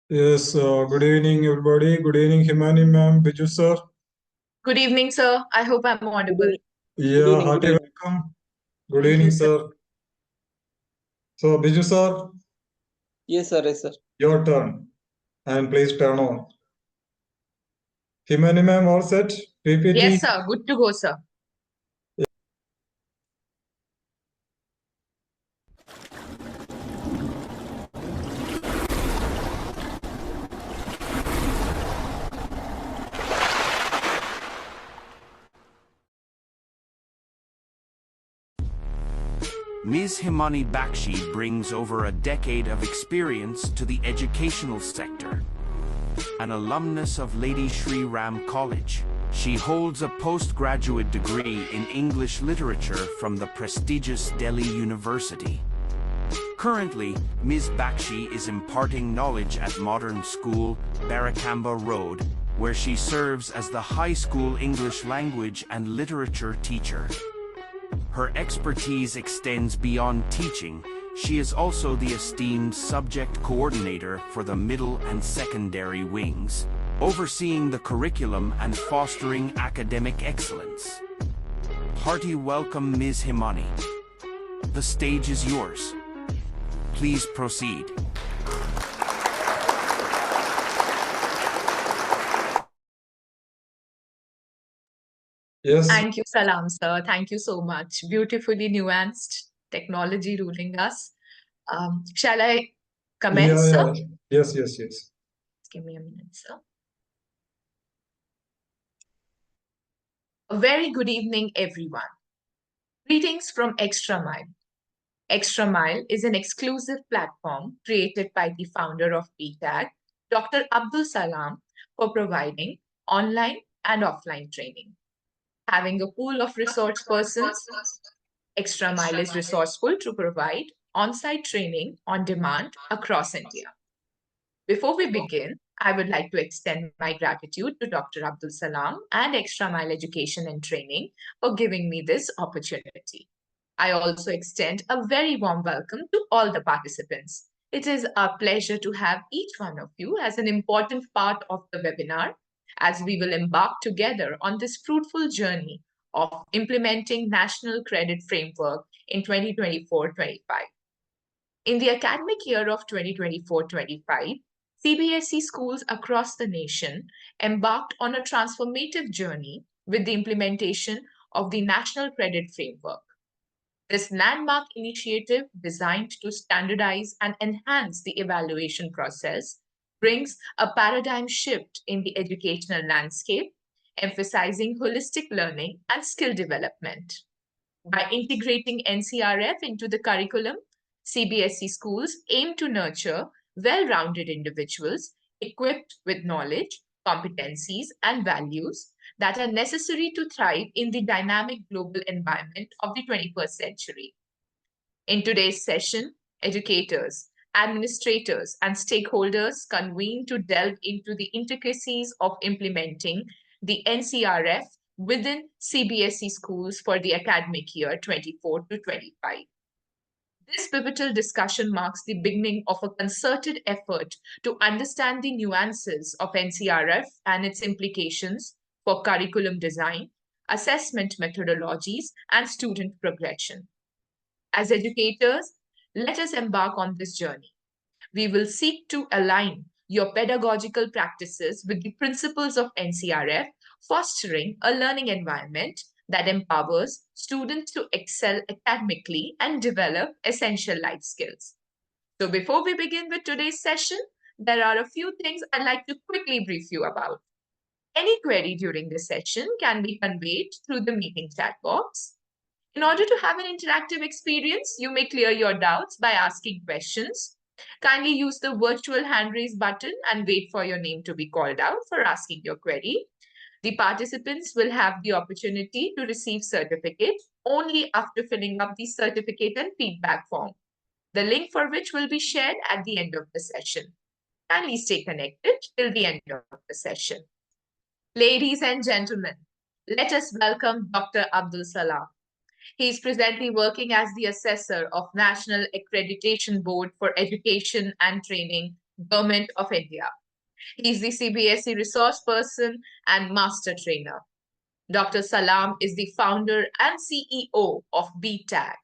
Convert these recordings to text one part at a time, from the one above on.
Yes, good evening, everybody. Good evening, Himani ma'am, Biju sir. Good evening, sir. I hope I'm audible. Yeah, hearty welcome. Good Thank evening, you, sir. sir. So, Biju sir, Yes, sir. Yes, sir. your turn. And please turn on. Himani ma'am, all set? PPT? Yes, sir. Good to go, sir. Ms. Himani Bakshi brings over a decade of experience to the educational sector. An alumnus of Lady Shri Ram College, she holds a postgraduate degree in English literature from the prestigious Delhi University. Currently, Ms. Bakshi is imparting knowledge at Modern School, Barakamba Road, where she serves as the high school English language and literature teacher. Her expertise extends beyond teaching. She is also the esteemed subject coordinator for the middle and secondary wings, overseeing the curriculum and fostering academic excellence. Hearty welcome, Ms. Himani. The stage is yours. Please proceed. Yes. Thank you, Salam, sir. Thank you so much. Beautifully nuanced technology ruling us. Shall I commence, sir? Yeah. Yes, yes, yes. Give me a minute, sir. A very good evening, everyone. Greetings from Extra Mile. Extra Mile is an exclusive platform created by the founder of BTAG, Dr. Abdul Salam, for providing online and offline training. Having a pool of resource persons, Extra Mile is resourceful to provide on-site training on demand across India. Before we begin, I would like to extend my gratitude to Dr. Abdul Salam and Extra Mile Education and Training for giving me this opportunity. I also extend a very warm welcome to all the participants. It is our pleasure to have each one of you as an important part of the webinar as we will embark together on this fruitful journey of implementing National Credit Framework in 2024-25. In the academic year of 2024-25, CBSE schools across the nation embarked on a transformative journey with the implementation of the National Credit Framework. This landmark initiative, designed to standardize and enhance the evaluation process, brings a paradigm shift in the educational landscape, emphasizing holistic learning and skill development. By integrating NCrF into the curriculum, CBSE schools aim to nurture well-rounded individuals equipped with knowledge, competencies, and values that are necessary to thrive in the dynamic global environment of the 21st century. In today's session, educators, administrators, and stakeholders convene to delve into the intricacies of implementing the NCrF within CBSE schools for the academic year 24 to 25. This pivotal discussion marks the beginning of a concerted effort to understand the nuances of NCrF and its implications for curriculum design, assessment methodologies, and student progression. As educators, let us embark on this journey. We will seek to align your pedagogical practices with the principles of NCrF, fostering a learning environment that empowers students to excel academically and develop essential life skills. So before we begin with today's session, there are a few things I'd like to quickly brief you about. Any query during this session can be conveyed through the meeting chat box. In order to have an interactive experience, you may clear your doubts by asking questions. Kindly use the virtual hand raise button and wait for your name to be called out for asking your query. The participants will have the opportunity to receive certificate only after filling up the certificate and feedback form, the link for which will be shared at the end of the session. Kindly stay connected till the end of the session. Ladies and gentlemen, let us welcome Dr. Abdul Salam. He is presently working as the assessor of National Accreditation Board for Education and Training, Government of India. He is the CBSE resource person and master trainer. Dr. Salam is the founder and CEO of BTAG.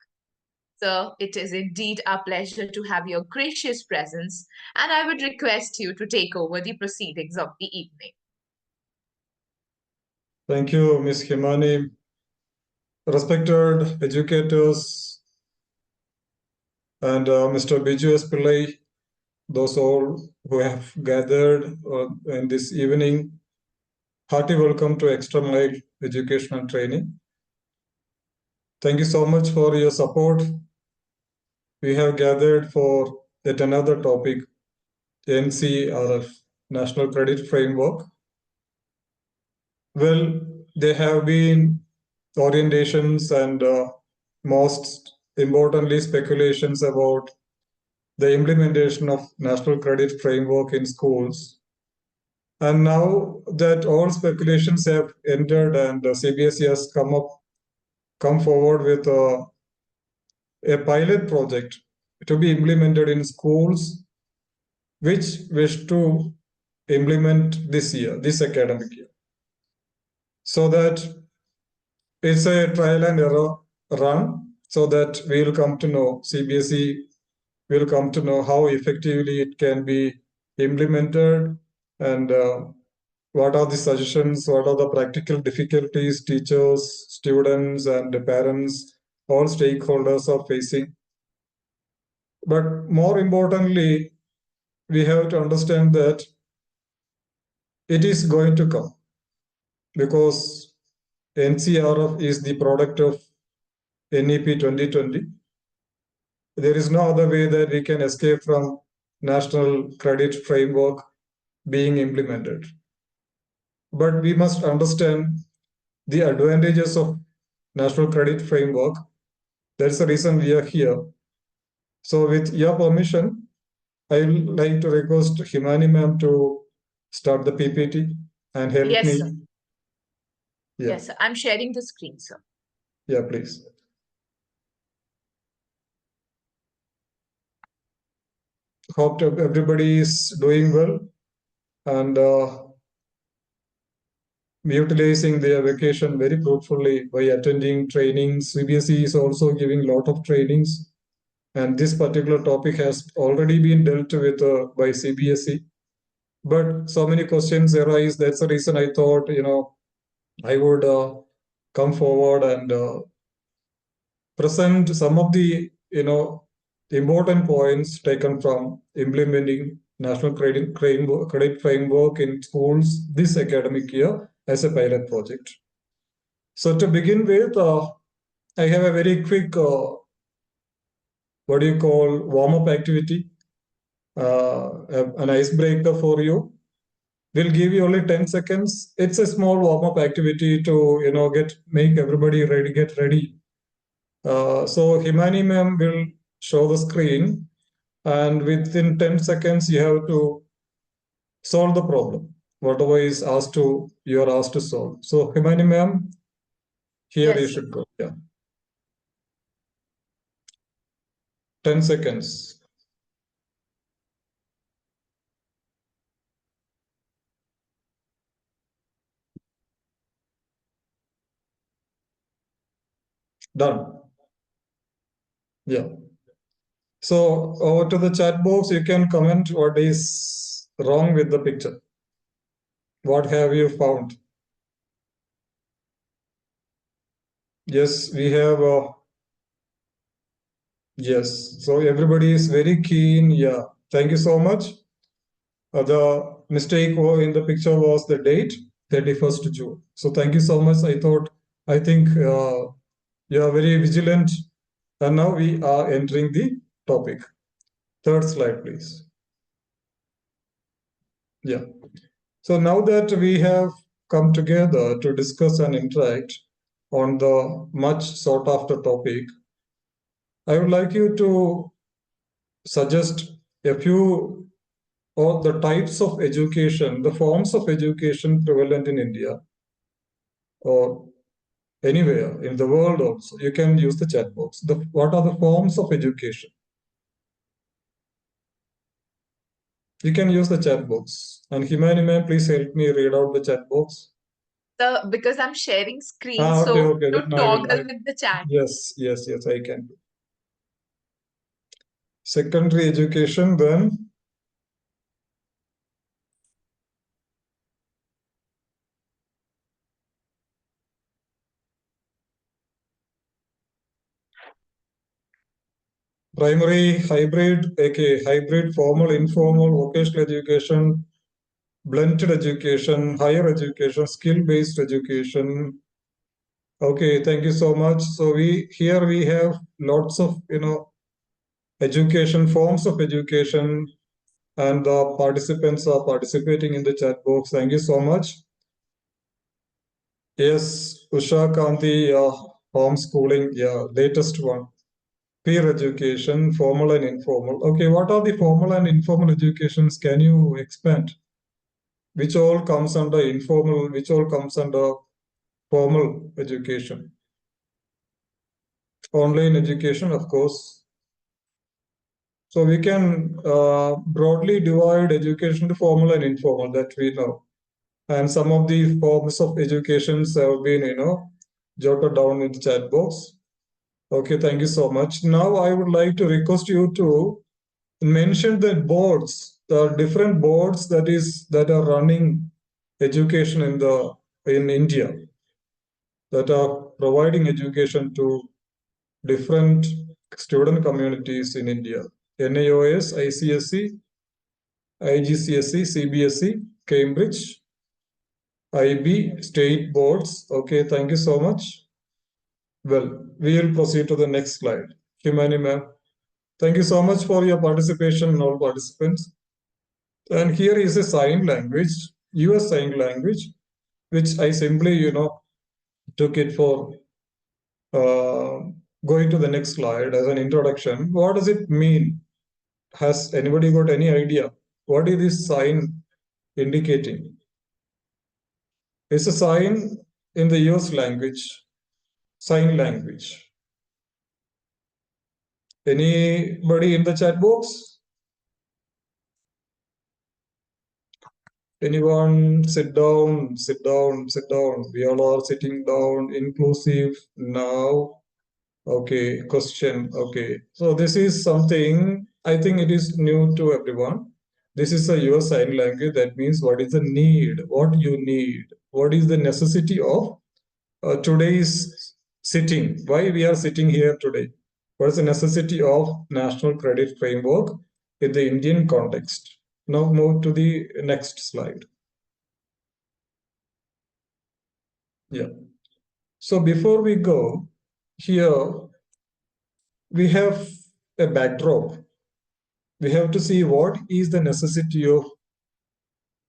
Sir, it is indeed our pleasure to have your gracious presence, and I would request you to take over the proceedings of the evening. Thank you, Ms. Himani. Respected educators and Mr. Biju S. Pillai, those all who have gathered in this evening, hearty welcome to Extra Mile Education and Training. Thank you so much for your support. We have gathered for yet another topic, NCrF, National Credit Framework. Well, there have been orientations and most importantly speculations about the implementation of National Credit Framework in schools. And now that all speculations have ended and CBSE has come forward with a pilot project to be implemented in schools which wish to implement this year, this academic year. So that it's a trial and error run so that we'll come to know, CBSE will come to know how effectively it can be implemented and what are the suggestions, what are the practical difficulties teachers, students, and parents, all stakeholders are facing. But more importantly, we have to understand that it is going to come because NCRF is the product of NEP 2020. There is no other way that we can escape from National Credit Framework being implemented. But we must understand the advantages of National Credit Framework. That's the reason we are here. So with your permission, I would like to request Himani ma'am to start the PPT and help Yes, me. sir. Yeah. Yes, sir. I'm sharing the screen, sir. Yeah, please. Hope everybody is doing well and utilizing their vacation very fruitfully by attending trainings. CBSE is also giving a lot of trainings, and this particular topic has already been dealt with by CBSE. But so many questions arise. That's the reason I thought, I would come forward and present some of the, important points taken from implementing National Credit Framework in schools this academic year as a pilot project. So to begin with, I have a very quick, warm-up activity, an icebreaker for you. We'll give you only 10 seconds. It's a small warm-up activity to, make everybody ready, get ready. So Himani ma'am will show the screen, and within 10 seconds, you have to solve the problem, whatever is you're asked to solve. So Himani ma'am, here Yes, you sir. should go. Yeah. 10 seconds. Done. Yeah. So over to the chat box, you can comment what is wrong with the picture. What have you found? Yes, we have. Yes, so everybody is very keen. Yeah, thank you so much. The mistake in the picture was the date, 31st June. So thank you so much. I think you are very vigilant. And now we are entering the topic. Third slide, please. Yeah. So now that we have come together to discuss and interact on the much sought after topic, I would like you to suggest a few or the types of education, the forms of education prevalent in India or anywhere in the world also. You can use the chat box. What are the forms of education? You can use the chat box. And Himani ma'am, please help me read out the chat box. So because I'm sharing screen, Okay, so okay. to Then toggle with the chat. yes, I can. Secondary education, then primary, hybrid, okay, hybrid, formal, informal, vocational education, blended education, higher education, skill-based education. Okay, thank you so much. So we have lots of education, forms of education, and the participants are participating in the chat box. Thank you so much. Yes, Usha Kanti, homeschooling, yeah, latest one. Peer education, formal and informal. Okay, what are the formal and informal educations? Can you expand? Which all comes under informal, which all comes under formal education? Online education, of course. So we can broadly divide education to formal and informal, that we know. And some of the forms of educations have been, jotted down in the chat box. Okay, thank you so much. Now I would like to request you to mention the boards, the different boards that are running education in India, that are providing education to different student communities in India. NIOS, ICSE, IGCSE, CBSE, Cambridge, IB, state boards. Okay, thank you so much. Well, we will proceed to the next slide. Himani ma'am, thank you so much for your participation, all participants. And here is a sign language, US sign language, which I simply, took it for going to the next slide as an introduction. What does it mean? Has anybody got any idea? What is this sign indicating? It's a sign in the US language, sign language. Anybody in the chat box? Anyone? Sit down, sit down, sit down. We all are sitting down, inclusive now. Okay, question. Okay, so this is something I think it is new to everyone. This is a US sign language. That means what is the need, what you need, what is the necessity of today's sitting, why we are sitting here today. What is the necessity of national credit framework in the Indian context? Now move to the next slide. Yeah. So before we go, here we have a backdrop. We have to see what is the necessity of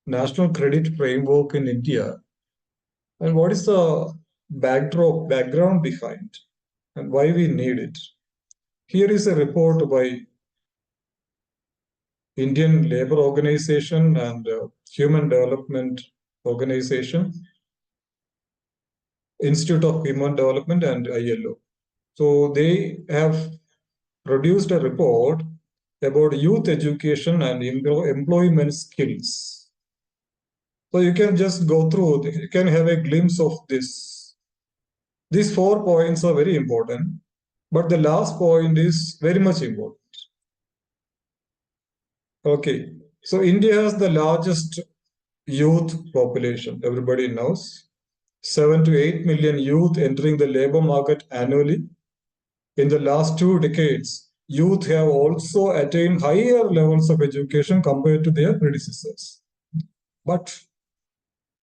national credit framework in India and what is the background behind and why we need it. Here is a report by Indian Labour Organization and Human Development Organization, Institute of Human Development and ILO. So they have produced a report about youth education and employment skills. So you can just go through, you can have a glimpse of this. These 4 points are very important, but the last point is very much important. Okay, so India has the largest youth population, everybody knows. 7 to 8 million youth entering the labor market annually. In the last 2 decades, youth have also attained higher levels of education compared to their predecessors. But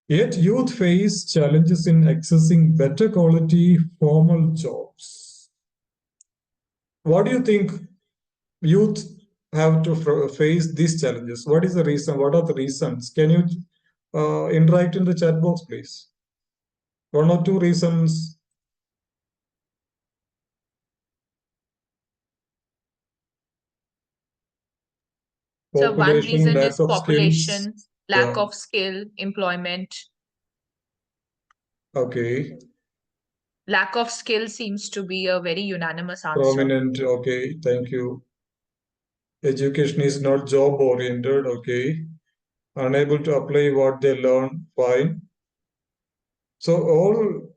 yet youth face challenges in accessing better quality formal jobs. What do you think youth have to face these challenges? What is the reason? What are the reasons? Can you interact in the chat box, please? 1 or 2 reasons. So one Population, reason lack is of skills. population, lack Yeah. of skill, employment. Okay. Lack of skill seems to be a very unanimous answer. Prominent. Okay. Thank you. education is not job oriented, okay, unable to apply what they learn, fine. So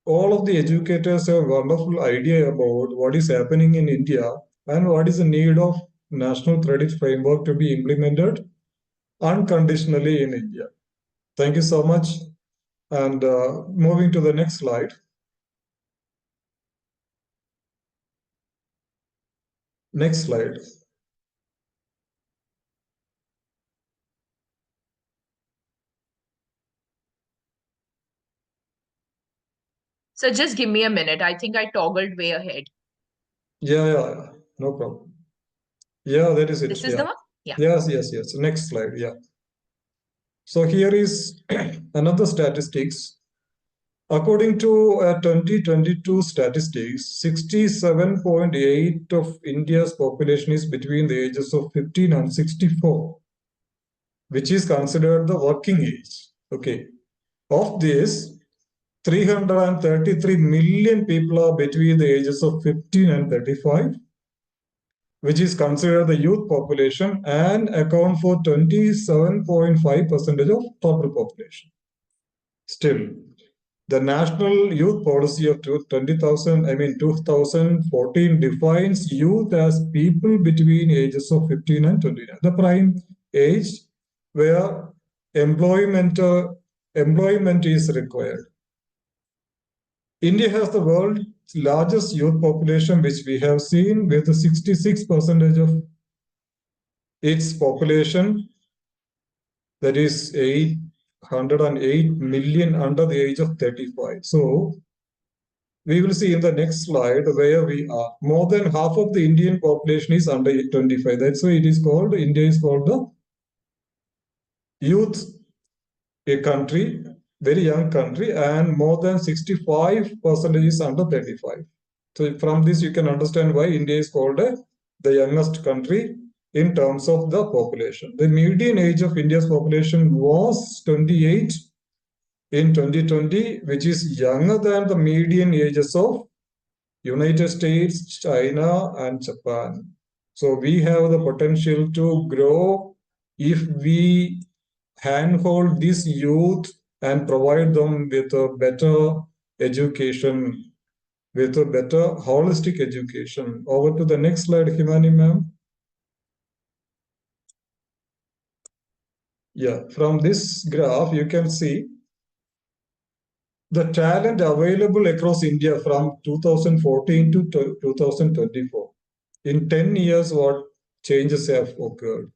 all of the educators have a wonderful idea about what is happening in India and what is the need of national credit framework to be implemented unconditionally in India. Thank you so much. And moving to the next slide. Next slide. So just give me a minute. I think I toggled way ahead. Yeah, no problem. Yeah, that is it. This is the one? Yeah. Yes. Next slide. Yeah. So here is another statistics. According to 2022 statistics, 67.8 of India's population is between the ages of 15 and 64, which is considered the working age. Okay. Of this, 333 million people are between the ages of 15 and 35, which is considered the youth population and account for 27.5% of total population. Still, the National Youth Policy of 2014 defines youth as people between ages of 15 and 29, the prime age where employment is required. India has the world's largest youth population, which we have seen, with 66% of its population, that is 808 million under the age of 35. So we will see in the next slide where we are. More than half of the Indian population is under 25. That's why India is called the youth a country, very young country, and more than 65% is under 35. So from this, you can understand why India is called the youngest country in terms of the population. The median age of India's population was 28 in 2020, which is younger than the median ages of United States, China, and Japan. So we have the potential to grow if we handhold this youth and provide them with a better education, with a better holistic education. Over to the next slide, Himani ma'am. Yeah, from this graph, you can see the talent available across India from 2014 to 2024. In 10 years, what changes have occurred?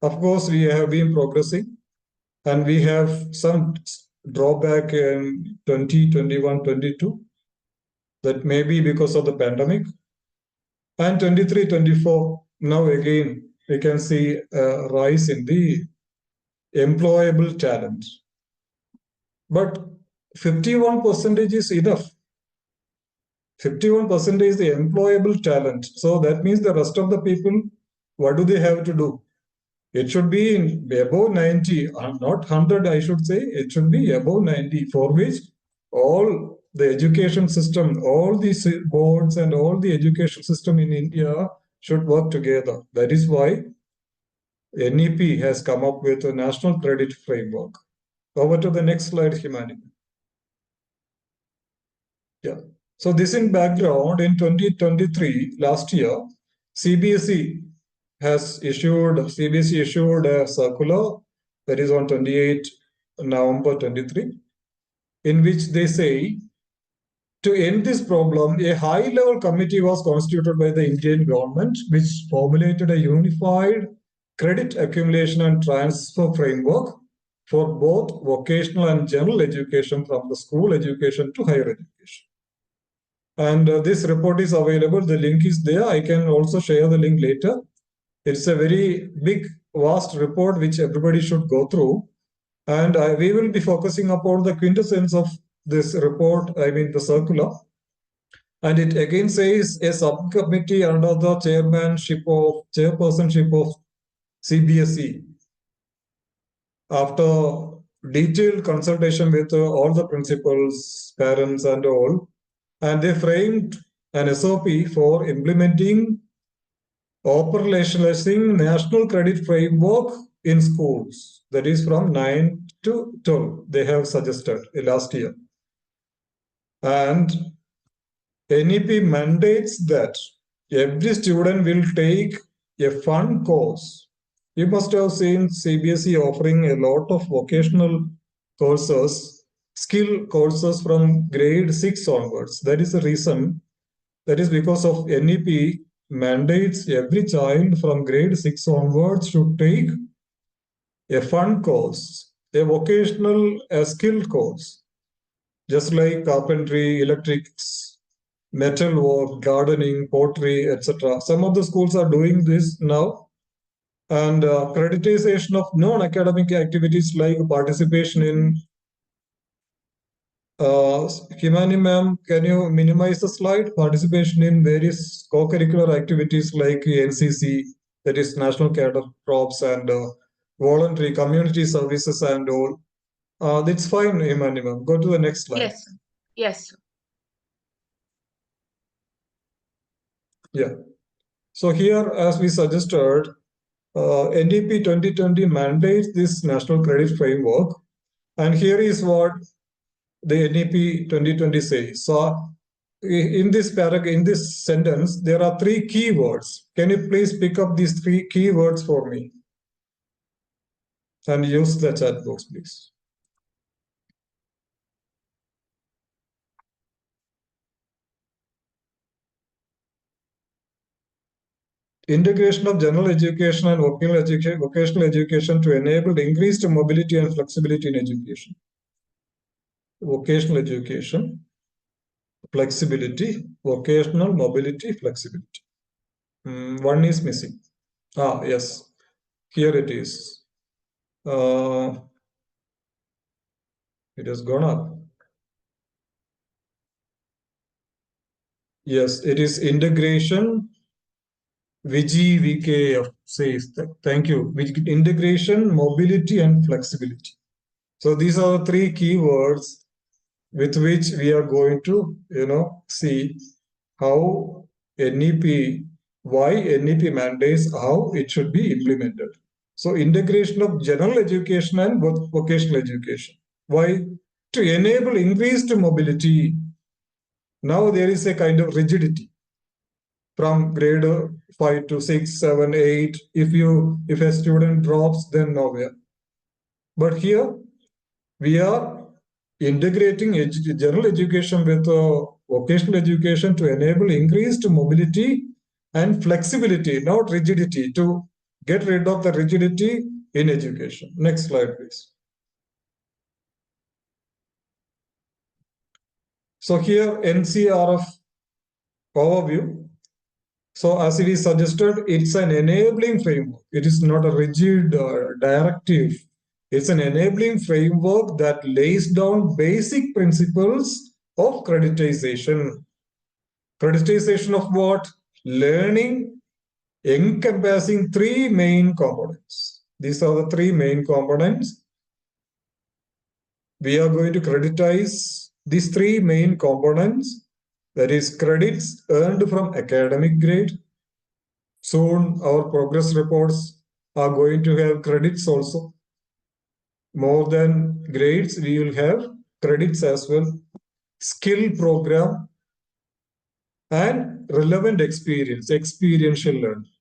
Of course, we have been progressing, and we have some drawback in 2021, 22. That may be because of the pandemic. And 23, 24, now again, we can see a rise in the employable talent. But 51% is enough. 51% is the employable talent. So that means the rest of the people, what do they have to do? It should be above 90, not 100, I should say. It should be above 90, for which all the education system, all these boards and all the education system in India should work together. That is why NEP has come up with a national credit framework. Over to the next slide, Himani. Yeah. So this in background, in 2023, last year, CBSE issued a circular that is on 28 November 23, in which they say, to end this problem, a high-level committee was constituted by the Indian government, which formulated a unified credit accumulation and transfer framework for both vocational and general education, from the school education to higher education. And this report is available. The link is there. I can also share the link later. It's a very big, vast report which everybody should go through. And we will be focusing upon the quintessence of this report, the circular. And it again says a subcommittee under the chairpersonship of CBSE, after detailed consultation with all the principals, parents, and all, and they framed an SOP for implementing operationalizing national credit framework in schools. That is from 9 to 12. They have suggested last year. And NEP mandates that every student will take a fun course. You must have seen CBSE offering a lot of vocational courses, skill courses from grade 6 onwards. That is the reason. That is because of NEP mandates every child from grade 6 onwards should take a fun course, a vocational, a skill course, just like carpentry, electrics, metal work, gardening, pottery, etc. Some of the schools are doing this now. And accreditation of non-academic activities like participation in Himani ma'am, can you minimize the slide? Participation in various co-curricular activities like NCC, that is National Cadet Corps, and voluntary community services and all. That's fine, Himani ma'am. Go to the next slide. Yes, sir. Yes, sir. Yeah. So here, as we suggested, NDP 2020 mandates this national credit framework. And here is what the NEP 2020 says. So in this paragraph, in this sentence, there are three keywords. Can you please pick up these three keywords for me? And use the chat box, please. Integration of general education and vocational education to enable increased mobility and flexibility in education. Vocational education, flexibility, vocational mobility, flexibility. One is missing. Yes, here it is. It has gone up. Yes, it is integration. VGVKF says, thank you. Integration, mobility, and flexibility. So these are the three keywords with which we are going to, see how NEP, why NEP mandates, how it should be implemented. So integration of general education and vocational education. Why? To enable increased mobility. Now there is a kind of rigidity from grade 5 to 6, 7, 8. If a student drops, then nowhere. But here we are integrating general education with vocational education to enable increased mobility and flexibility, not rigidity, to get rid of the rigidity in education. Next slide, please. So here, NCrF overview. So as we suggested, it's an enabling framework. It is not a rigid directive. It's an enabling framework that lays down basic principles of creditization. Creditization of what? Learning encompassing three main components. These are the three main components. We are going to creditize these three main components. That is credits earned from academic grade. Soon our progress reports are going to have credits also. More than grades, we will have credits as well. Skill program and relevant experience, experiential learning.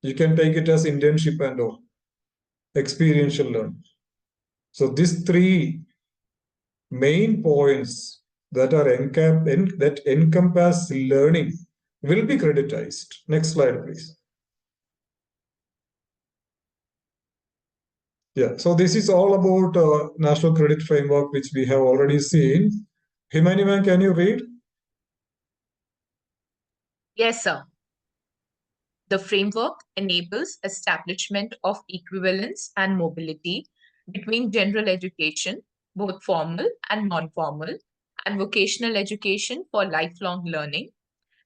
You can take it as internship and all. Experiential learning. So these three main points that are that encompass learning will be creditized. Next slide, please. Yeah, so this is all about National Credit Framework, which we have already seen. Himani ma'am, can you read? Yes, sir. The framework enables establishment of equivalence and mobility between general education, both formal and non-formal, and vocational education for lifelong learning,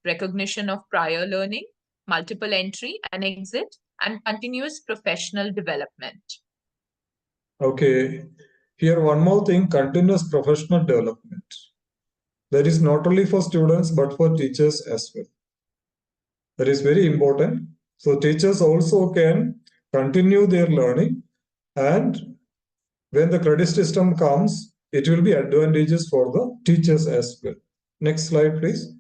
recognition of prior learning, multiple entry and exit, and continuous professional development. Okay, here one more thing, continuous professional development. That is not only for students, but for teachers as well. That is very important. So teachers also can continue their learning, and when the credit system comes, it will be advantageous for the teachers as well. Next slide, please.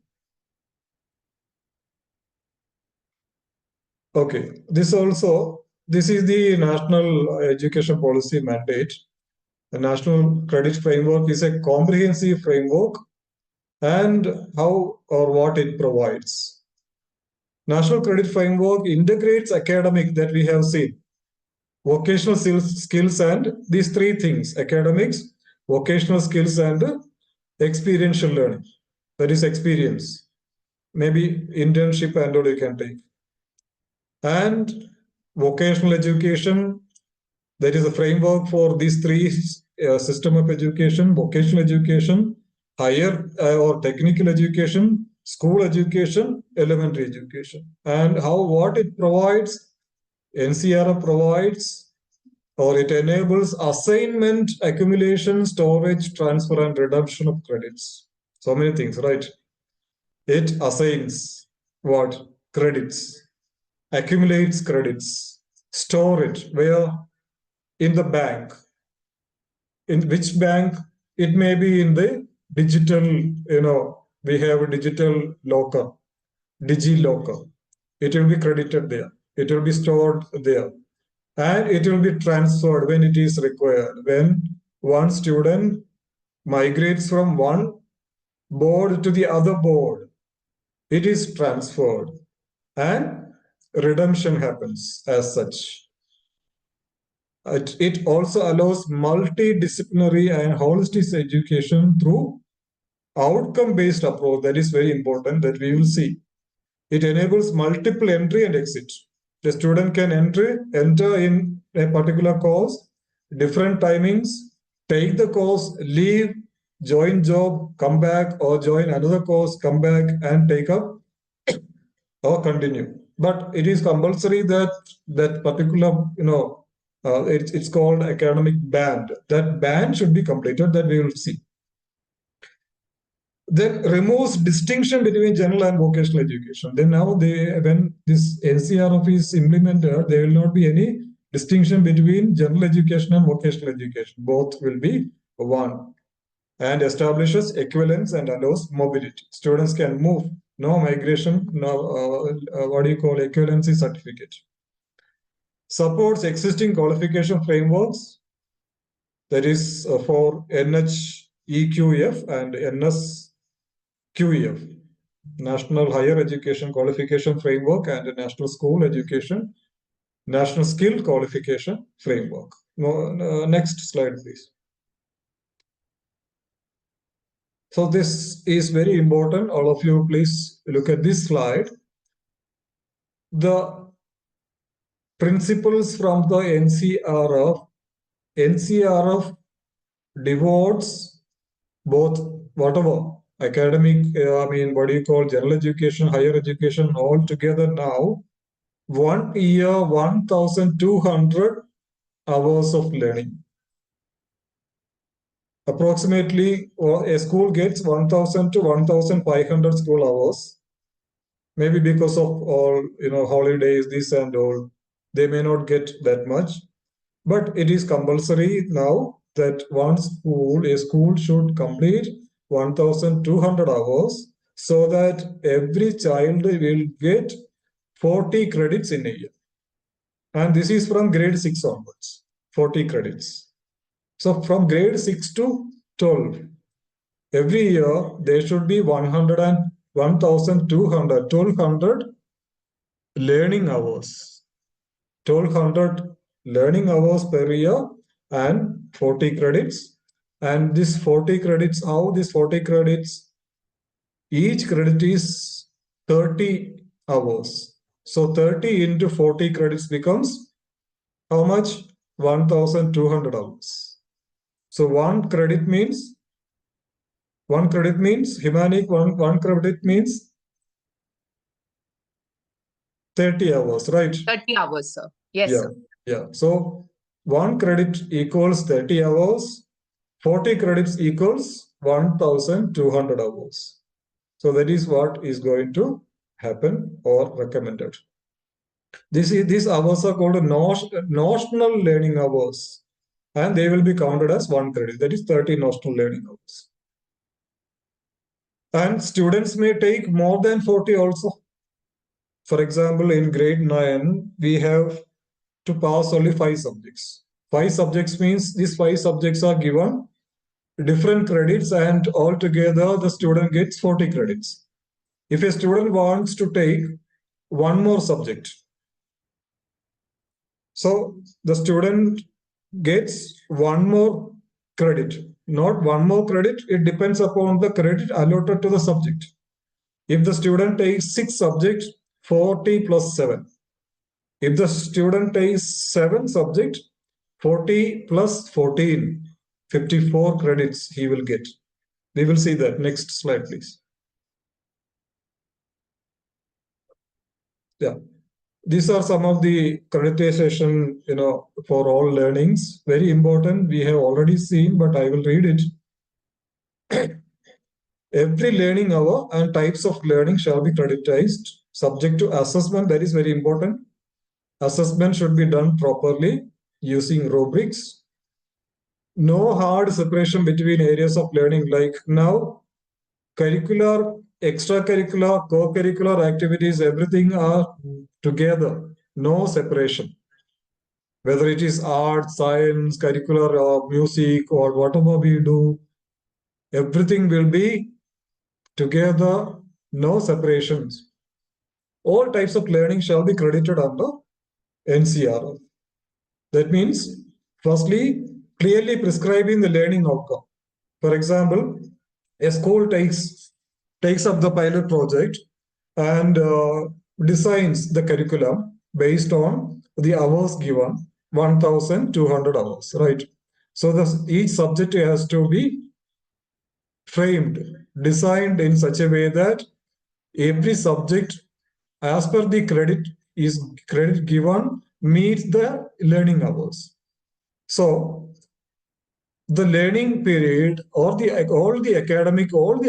Okay, this is the national education policy mandate. The national credit framework is a comprehensive framework and how or what it provides. National credit framework integrates academic that we have seen, vocational skills and these three things: academics, vocational skills and experiential learning. That is experience. Maybe internship and all you can take. And vocational education, that is a framework for these three system of education: vocational education, higher or technical education, school education, elementary education. And what it provides, NCrF provides, or it enables assignment, accumulation, storage, transfer, and redemption of credits. So many things, right? It assigns what? Credits, accumulates credits, store it where? In the bank. In which bank? It may be in the digital, we have a digital locker, DigiLocker. It will be credited there. It will be stored there. And it will be transferred when it is required. When one student migrates from one board to the other board, it is transferred and redemption happens as such. It also allows multidisciplinary and holistic education through outcome-based approach. That is very important, that we will see. It enables multiple entry and exit. The student can enter in a particular course, different timings, take the course, leave, join job, come back, or join another course, come back and take up or continue. But it is compulsory that particular, it's called academic band. That band should be completed, that we will see. Then removes distinction between general and vocational education. Then now when this NCrF is implemented, there will not be any distinction between general education and vocational education. Both will be one, and establishes equivalence and allows mobility. Students can move. No migration. No equivalency certificate. Supports existing qualification frameworks. That is for NCrF and NSQEF, National Higher Education Qualification Framework, and National School Education, National Skill Qualification Framework. Next slide, please. So this is very important. All of you, please look at this slide. The principles from the NCrF devotes both whatever academic, general education, higher education, all together now, 1 year, 1,200 hours of learning. Approximately, a school gets 1,000 to 1,500 school hours. Maybe because of all, holidays, this and all, they may not get that much. But it is compulsory now that a school should complete 1,200 hours so that every child will get 40 credits in a year. And this is from grade 6 onwards, 40 credits. So from grade 6 to 12, every year there should be 1,200 learning hours. 1,200 learning hours per year and 40 credits. And this 40 credits, how this 40 credits? Each credit is 30 hours. So 30 into 40 credits becomes how much? 1,200 hours. So one credit means Himanic, one credit means 30 hours, right? 30 hours, sir. Yes, sir. Yeah. So one credit equals 30 hours, 40 credits equals 1,200 hours. So that is what is going to happen or recommended. These hours are called notional learning hours, and they will be counted as 1 credit. That is 30 notional learning hours. And students may take more than 40 also. For example, in grade 9, we have to pass only 5 subjects. 5 subjects means these 5 subjects are given different credits, and altogether the student gets 40 credits. If a student wants to take one more subject, so the student gets one more credit, not one more credit. It depends upon the credit allotted to the subject. If the student takes 6 subjects, 40 plus 7. If the student takes 7 subjects, 40 plus 14, 54 credits he will get. We will see that. Next slide, please. Yeah. These are some of the creditization, for all learnings. Very important. We have already seen, but I will read it. Every learning hour and types of learning shall be creditized subject to assessment. That is very important. Assessment should be done properly using rubrics. No hard separation between areas of learning, like now curricular, extracurricular, co-curricular activities, everything are together, no separation. Whether it is art, science, curricular, or music, or whatever we do, everything will be together, no separations. All types of learning shall be credited under NCrF. That means, firstly, clearly prescribing the learning outcome. For example, a school takes up the pilot project and designs the curriculum based on the hours given, 1,200 hours, right? So each subject has to be framed, designed in such a way that every subject, as per the credit given, meets the learning hours. So the learning period or all the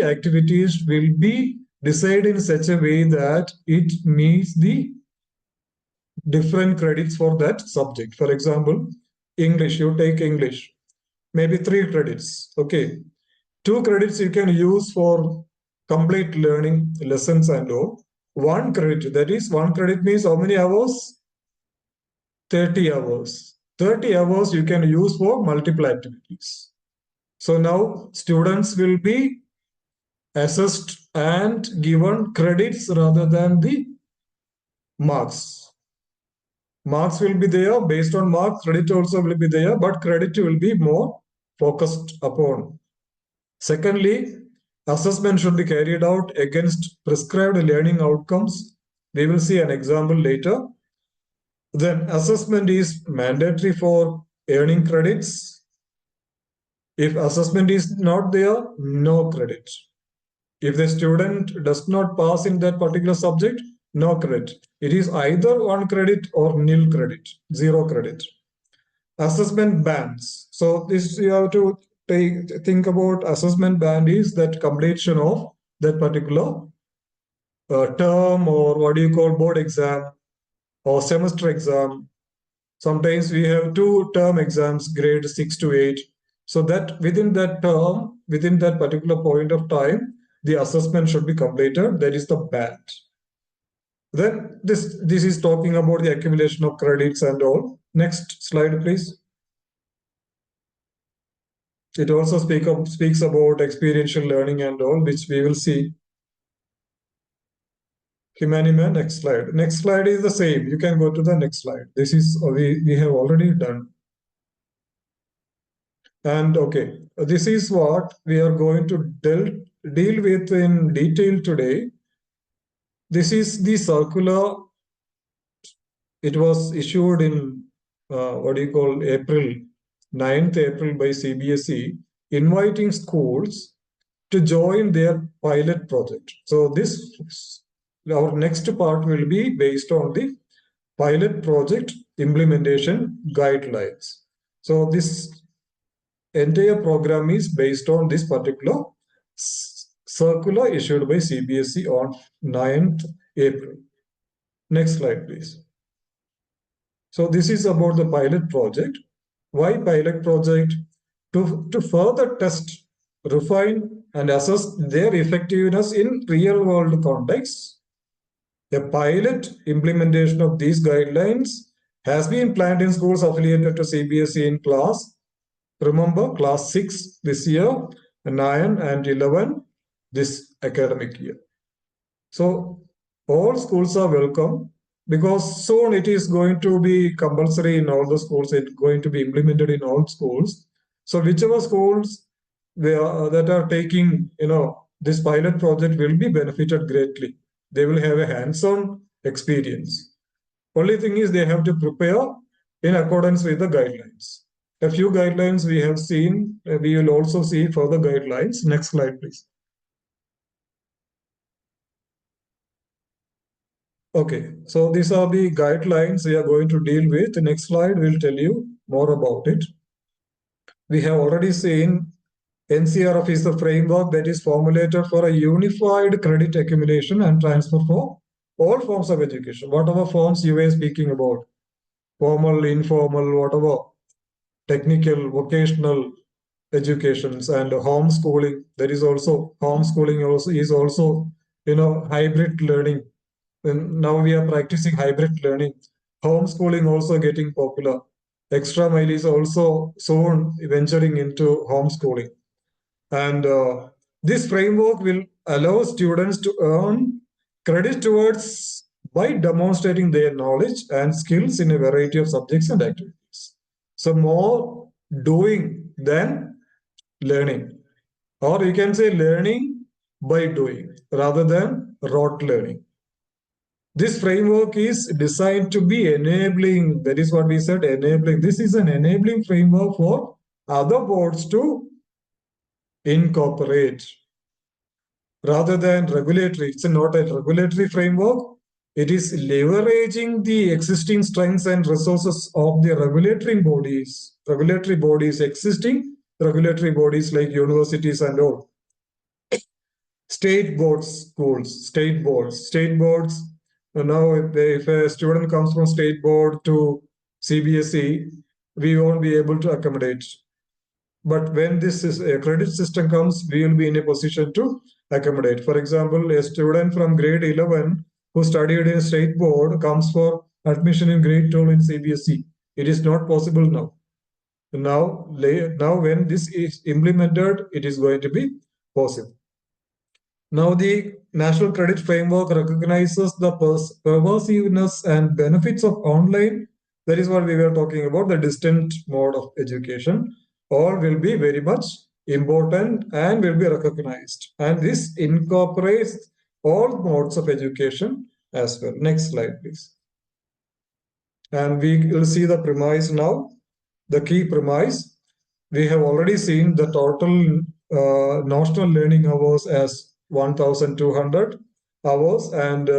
activities will be decided in such a way that it meets the different credits for that subject. For example, English, you take English, maybe 3 credits. Okay. 2 credits you can use for complete learning lessons and all. 1 credit, that is 1 credit means how many hours? 30 hours. 30 hours you can use for multiple activities. So now students will be assessed and given credits rather than the marks. Marks will be there based on marks, credit also will be there, but credit will be more focused upon. Secondly, assessment should be carried out against prescribed learning outcomes. We will see an example later. Then assessment is mandatory for earning credits. If assessment is not there, no credit. If the student does not pass in that particular subject, no credit. It is either 1 credit or nil credit, 0 credit. Assessment bands. So this you have to think about. Assessment band is that completion of that particular term, or what do you call, board exam or semester exam. Sometimes we have 2 term exams, grade 6 to 8. So that within that term, within that particular point of time, the assessment should be completed. That is the band. Then this is talking about the accumulation of credits and all. Next slide, please. It also speaks about experiential learning and all, which we will see. Humanima, next slide. Next slide is the same. You can go to the next slide. This is we have already done. And okay, this is what we are going to deal with in detail today. This is the circular. It was issued in April 9th April by CBSE, inviting schools to join their pilot project. So our next part will be based on the pilot project implementation guidelines. So this entire program is based on this particular circular issued by CBSE on 9th April. Next slide, please. So this is about the pilot project. Why pilot project? To further test, refine, and assess their effectiveness in real-world contexts. A pilot implementation of these guidelines has been planned in schools affiliated to CBSE in class. Remember, class 6 this year, 9 and 11 this academic year. So all schools are welcome because soon it is going to be compulsory in all the schools. It's going to be implemented in all schools. So whichever schools that are taking, this pilot project will be benefited greatly. They will have a hands-on experience. Only thing is they have to prepare in accordance with the guidelines. A few guidelines we have seen. We will also see further guidelines. Next slide, please. Okay, so these are the guidelines we are going to deal with. The next slide will tell you more about it. We have already seen NCrF is the framework that is formulated for a unified credit accumulation and transfer for all forms of education, whatever forms you were speaking about, formal, informal, whatever, technical, vocational educations, and homeschooling. There is also homeschooling is also hybrid learning. And now we are practicing hybrid learning. Homeschooling also getting popular. Extra mile is also soon venturing into homeschooling. And this framework will allow students to earn credit towards by demonstrating their knowledge and skills in a variety of subjects and activities. So more doing than learning. Or you can say learning by doing rather than rote learning. This framework is designed to be enabling. That is what we said, enabling. This is an enabling framework for other boards to incorporate rather than regulatory. It's not a regulatory framework. It is leveraging the existing strengths and resources of the regulatory bodies, existing regulatory bodies like universities and all. State boards, schools, state boards. Now, if a student comes from state board to CBSE, we won't be able to accommodate. But when this is a credit system comes, we will be in a position to accommodate. For example, a student from grade 11 who studied in state board comes for admission in grade 12 in CBSE. It is not possible now. Now, when this is implemented, it is going to be possible. Now, the National Credit Framework recognizes the pervasiveness and benefits of online. That is what we were talking about, the distant mode of education. All will be very much important and will be recognized. And this incorporates all modes of education as well. Next slide, please. And we will see the premise now, the key premise. We have already seen the total notional learning hours as 1,200 hours, and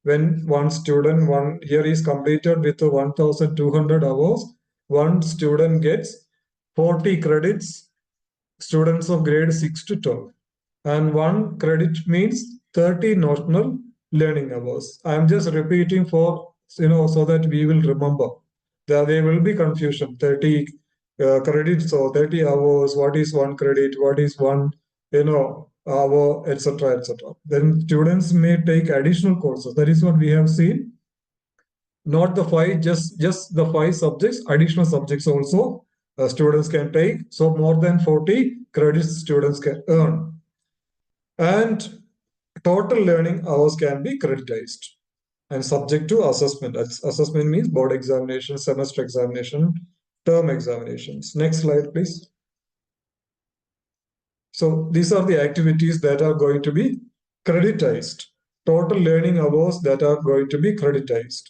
when one student here is completed with 1,200 hours, one student gets 40 credits, students of grade 6 to 12, and 1 credit means 30 notional learning hours. I am just repeating for so that we will remember. There will be confusion. 30 credits or 30 hours. What is 1 credit? What is 1 hour, etc., etc. Then students may take additional courses. That is what we have seen. Not the 5, just the 5 subjects. Additional subjects also students can take. So more than 40 credits students can earn. And total learning hours can be creditized and subject to assessment. Assessment means board examination, semester examination, term examinations. Next slide, please. So these are the activities that are going to be creditized. Total learning hours that are going to be creditized.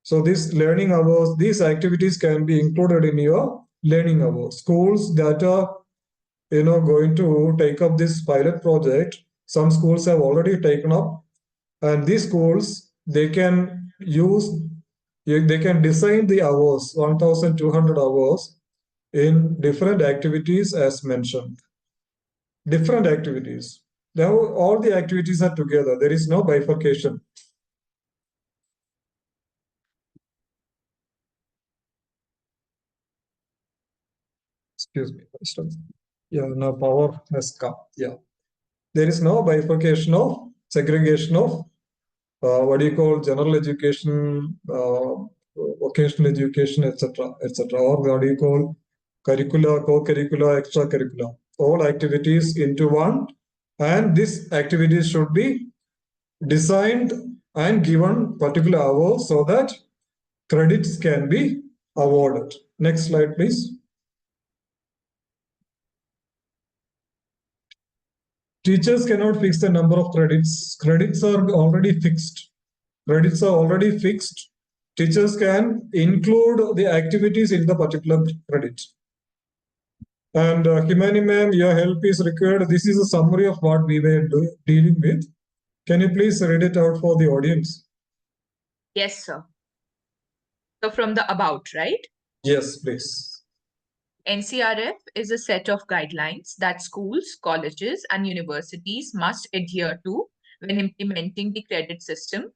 So these learning hours, these activities can be included in your learning hours. Schools that are going to take up this pilot project, some schools have already taken up, and these schools, they can design the hours, 1,200 hours in different activities as mentioned. Different activities. Now all the activities are together. There is no bifurcation. Excuse me. Yeah, now power has come. Yeah. There is no bifurcation of segregation of what do you call general education, vocational education, etc., etc., or what do you call curricula, co-curricula, extracurricula, all activities into one, and these activities should be designed and given particular hours so that credits can be awarded. Next slide, please. Teachers cannot fix the number of credits. Credits are already fixed. Credits are already fixed. Teachers can include the activities in the particular credit. And Himani ma'am, your help is required. This is a summary of what we were dealing with. Can you please read it out for the audience? Yes, sir. So from the about, right? Yes, please. NCrF is a set of guidelines that schools, colleges, and universities must adhere to when implementing the credit system.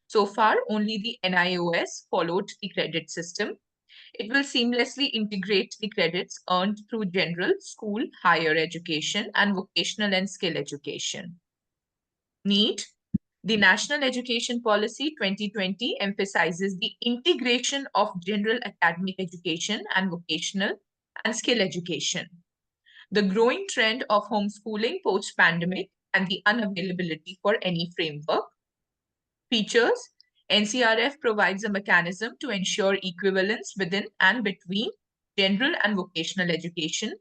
So far, only the NIOS followed the credit system. It will seamlessly integrate the credits earned through general, school, higher education, and vocational and skill education. Need. The National Education Policy 2020 emphasizes the integration of general academic education and vocational and skill education. The growing trend of homeschooling post-pandemic and the unavailability for any framework. Features. NCrF provides a mechanism to ensure equivalence within and between general and vocational education.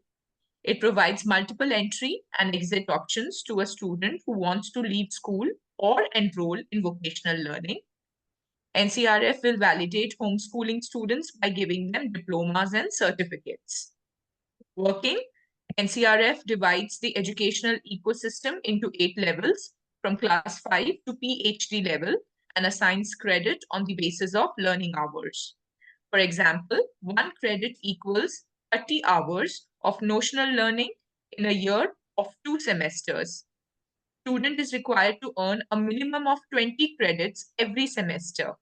It provides multiple entry and exit options to a student who wants to leave school or enroll in vocational learning. NCrF will validate homeschooling students by giving them diplomas and certificates. Working, NCrF divides the educational ecosystem into 8 levels from class 5 to PhD level and assigns credit on the basis of learning hours. For example, 1 credit equals 30 hours of notional learning in a year of 2 semesters. Student is required to earn a minimum of 20 credits every semester.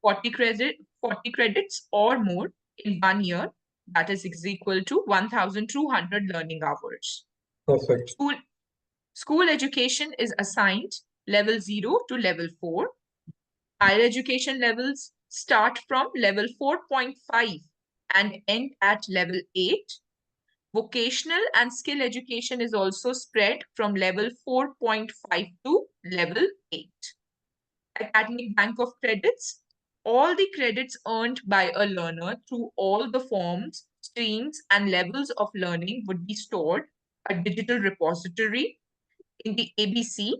40 credits or more in 1 year, that is equal to 1,200 learning hours. Perfect. School education is assigned level 0 to level 4. Higher education levels start from level 4.5 and end at level 8. Vocational and skill education is also spread from level 4.5 to level 8. Academic bank of credits. All the credits earned by a learner through all the forms, streams, and levels of learning would be stored a digital repository in the ABC,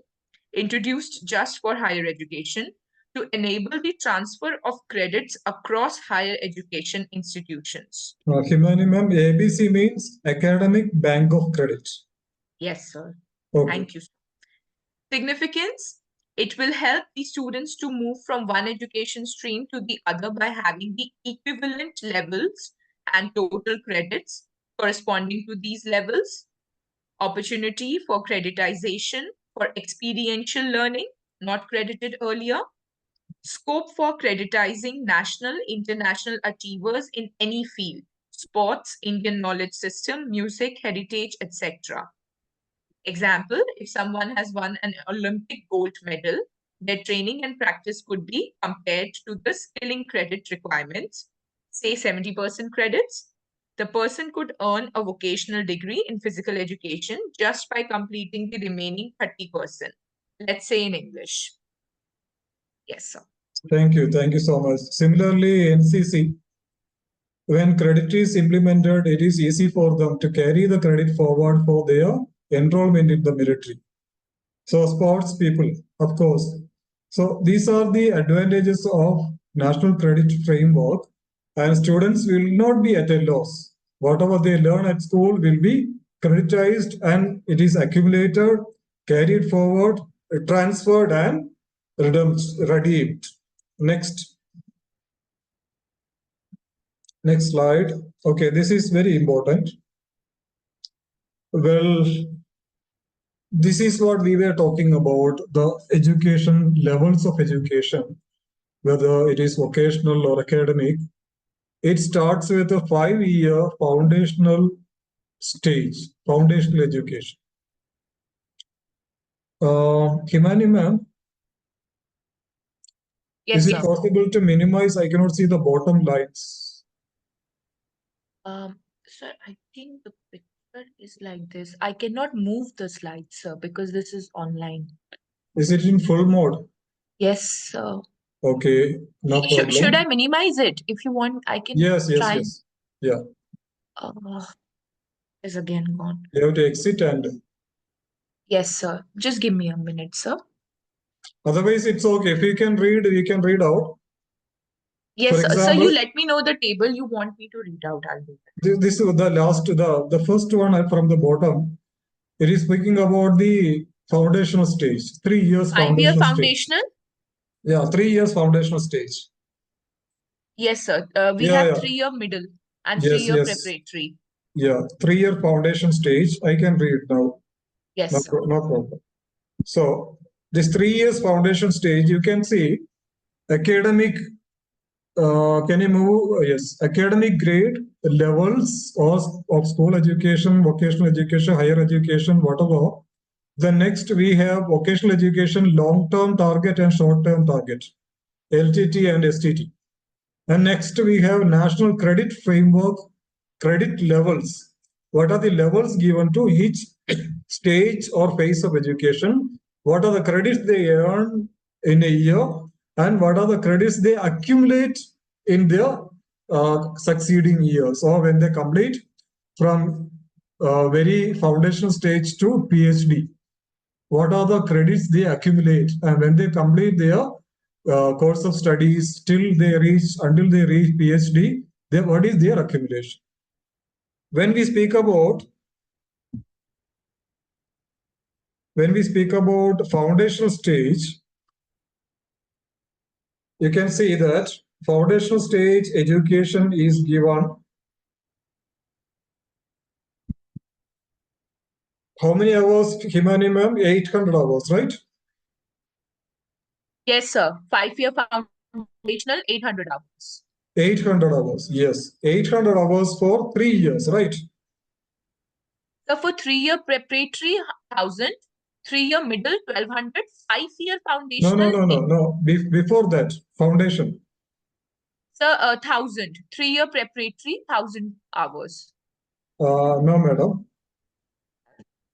introduced just for higher education, to enable the transfer of credits across higher education institutions. Himani ma'am, ABC means Academic Bank of Credit. Yes, sir. Okay. Thank you. Significance. It will help the students to move from one education stream to the other by having the equivalent levels and total credits corresponding to these levels. Opportunity for creditization for experiential learning, not credited earlier. Scope for creditizing national, international achievers in any field, sports, Indian knowledge system, music, heritage, etc. Example, if someone has won an Olympic gold medal, their training and practice could be compared to the skilling credit requirements, say 70% credits. The person could earn a vocational degree in physical education just by completing the remaining 30%. Let's say in English. Yes, sir. Thank you. Thank you so much. Similarly, NCC, when credit is implemented, it is easy for them to carry the credit forward for their enrollment in the military. So sports people, of course. So these are the advantages of national credit framework, and students will not be at a loss. Whatever they learn at school will be creditized, and it is accumulated, carried forward, transferred, and redeemed. Next slide. Okay, this is very important. Well, this is what we were talking about, the education, levels of education, whether it is vocational or academic. It starts with a 5-year foundational stage, foundational education. Himani ma'am, Yes, is it sir. possible to minimize? I cannot see the bottom lines. Sir, I think the picture is like this. I cannot move the slides, sir, because this is online. Is it in full mode? Yes, sir. Okay, no problem. Should I minimize it? If you want, I can Yes, yes, try. yes. Yeah, Is again gone. you have to exit and Yes, sir. Just give me a minute, sir. otherwise it's okay. If you can read, we can read out. Yes, For sir. So you example, let me know the table you want me to read out. I'll do that. this is the last, the first one from the bottom. It is speaking about the foundational stage, 3 years 5-year foundational stage. foundational? Yeah, 3 years foundational stage. Yes, sir. We Yeah, have yeah. 3-year middle and Yes, 3-year yes. preparatory. Yeah, 3-year foundation stage. I can read now. Yes, No, sir. no problem. So this 3 years foundation stage, you can see academic. Can you move? Yes, academic grade levels of school education, vocational education, higher education, whatever. The next we have vocational education, long-term target and short-term target, LTT and STT. And next we have national credit framework, credit levels. What are the levels given to each stage or phase of education? What are the credits they earn in a year? And what are the credits they accumulate in their succeeding years or when they complete from very foundational stage to PhD? What are the credits they accumulate, and when they complete their course of studies until they reach PhD, what is their accumulation? When we speak about foundational stage, you can see that foundational stage education is given. How many hours, Himani ma'am? 800 hours, right? Yes, sir. 5-year foundational, 800 hours. 800 hours, yes. 800 hours for 3 years, right? So for 3-year preparatory, 1,000. 3-year middle, 1,200. 5-year foundational. No. Before that, foundation. Sir, 1,000. 3-year preparatory, 1,000 hours. No, madam.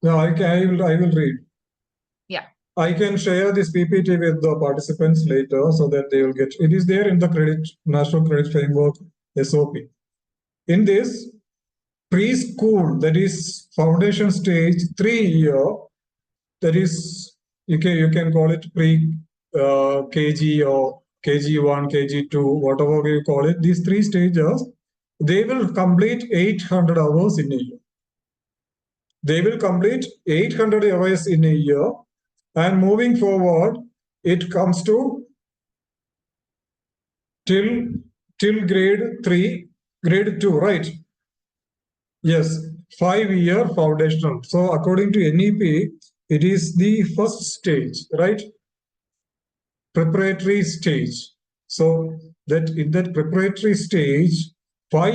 No, I will read. Yeah. I can share this PPT with the participants later so that they will get. It is there in the National Credit Framework SOP. In this preschool, that is foundation stage, 3 year, that is you can call it pre KG or KG1, KG2, whatever you call it. These 3 stages, they will complete 800 hours in a year. They will complete 800 hours in a year, and moving forward, it comes to till grade 3, grade 2, right? Yes, 5-year foundational. So according to NEP, it is the first stage, right? Preparatory stage. So that in that preparatory stage, 5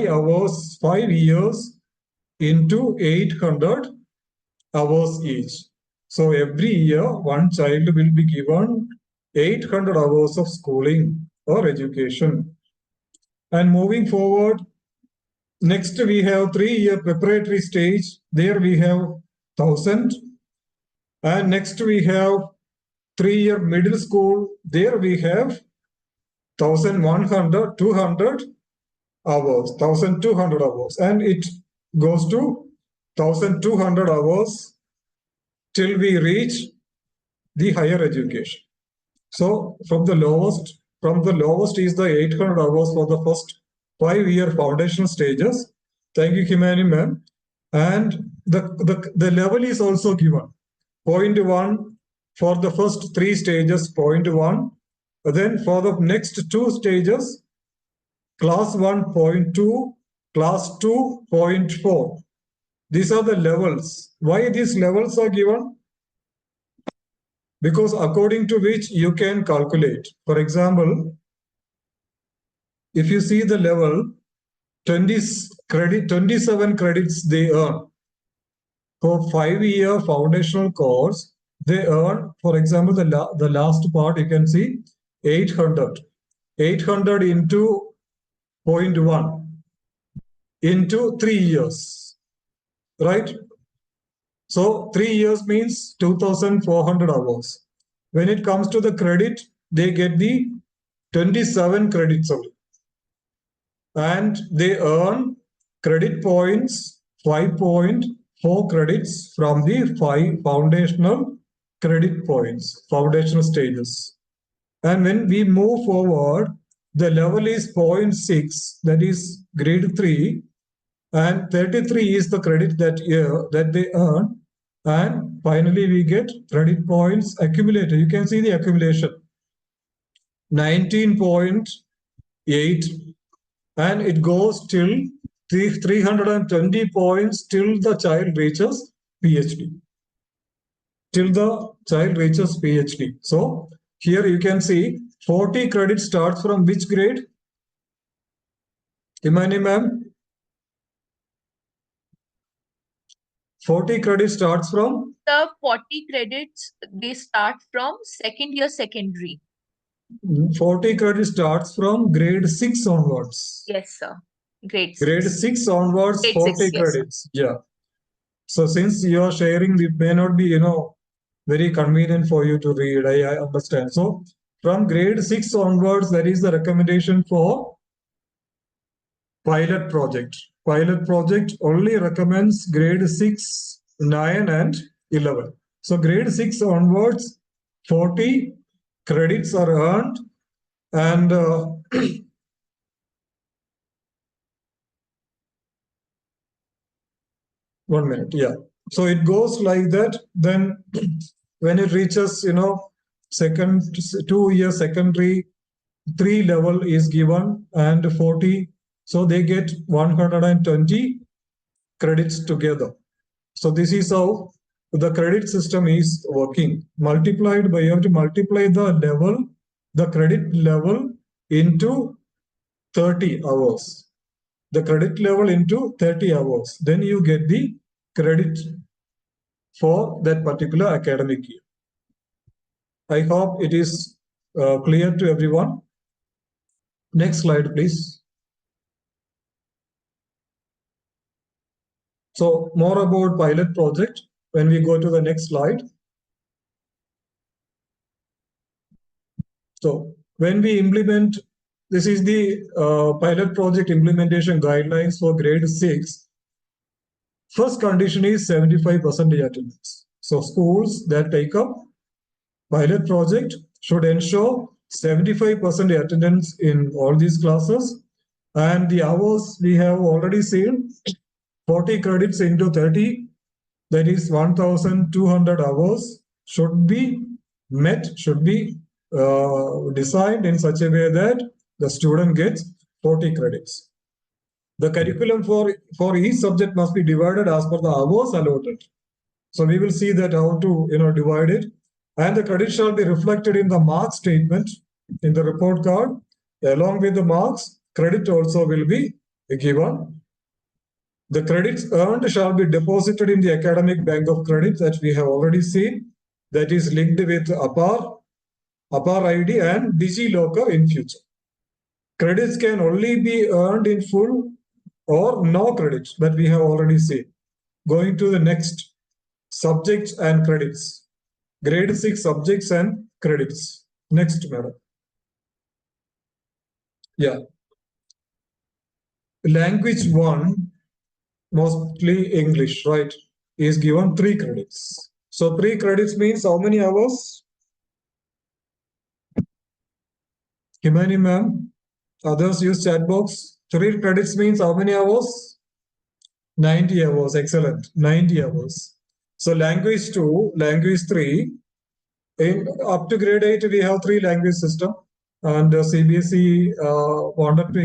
years into 800 hours each. So every year, one child will be given 800 hours of schooling or education. And moving forward, next we have 3-year preparatory stage. There we have 1,000. And next we have 3-year middle school. There we have 1,100, 200 hours, 1,200 hours. And it goes to 1,200 hours till we reach the higher education. So from the lowest is the 800 hours for the first 5-year foundational stages. Thank you, Himani ma'am. And the level is also given. 0.1 for the first 3 stages, 0.1. Then for the next 2 stages, class 1, 0.2, class 2, 0.4. These are the levels. Why these levels are given? Because according to which you can calculate. For example, if you see the level, 27 credits they earn. for 5-year foundational course, they earn, for example, the last part you can see 800. 800 into 0.1 into 3 years, right? So 3 years means 2,400 hours. When it comes to the credit, they get the 27 credits only. And they earn credit points, 5.4 credits from the 5 foundational credit points, foundational stages. And when we move forward, the level is 0.6, that is grade 3, and 33 is the credit that year that they earn. And finally, we get credit points accumulated. You can see the accumulation, 19.8, and it goes till 320 points till the child reaches PhD. Till the child reaches PhD. So here you can see 40 credit starts from which grade? Imani ma'am? 40 credit starts from? The 40 credits, they start from second year secondary. 40 credit starts from grade 6 onwards. Yes, sir. Grade Grade 6. 6 onwards, Grade 40 6, yes, credits. Yeah. So since you are sharing, it may not be, very convenient for you to read. I understand. So from grade 6 onwards, there is the recommendation for pilot project. Pilot project only recommends grade 6, 9, and 11. So grade 6 onwards, 40 credits are earned, and 1 minute, yeah. So it goes like that. Then when it reaches, second 2-year secondary, 3 level is given and 40. So they get 120 credits together. So this is how the credit system is working. Multiplied by, you have to multiply the level, the credit level into 30 hours. The credit level into 30 hours. Then you get the credit for that particular academic year. I hope it is clear to everyone. Next slide, please. So more about pilot project when we go to the next slide. So when we implement, this is the pilot project implementation guidelines for grade 6. First condition is 75% attendance. So schools that take up pilot project should ensure 75% attendance in all these classes. And the hours we have already seen, 40 credits into 30, that is 1,200 hours should be met, should be designed in such a way that the student gets 40 credits. The curriculum for each subject must be divided as per the hours allotted. So we will see that how to divide it, and the credit shall be reflected in the mark statement in the report card. Along with the marks, credit also will be given. The credits earned shall be deposited in the academic bank of credit that we have already seen, that is linked with APAR ID and DigiLocker in future. Credits can only be earned in full or no credits, that we have already seen. Going to the next, subjects and credits. Grade 6 subjects and credits. Next, madam. Yeah. Language 1, mostly English, right, is given 3 credits. So 3 credits means how many hours? Himani ma'am, others use chat box. 3 credits means how many hours? 90 hours, excellent, 90 hours. So language 2, language 3, up to grade 8, we have 3 language system, and CBSE wanted to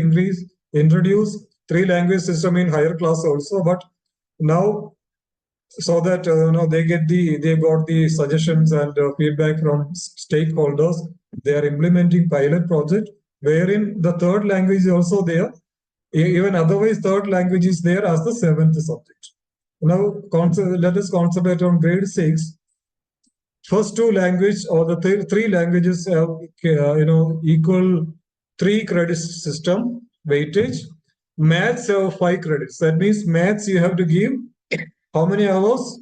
introduce 3 language system in higher class also, but now, so that they got the suggestions and feedback from stakeholders, they are implementing pilot project wherein the 3rd language is also there. Even otherwise, 3rd language is there as the 7th subject. Now, let us concentrate on grade 6. First two language or the three languages have equal 3 credits system weightage. Maths have 5 credits. That means maths you have to give how many hours?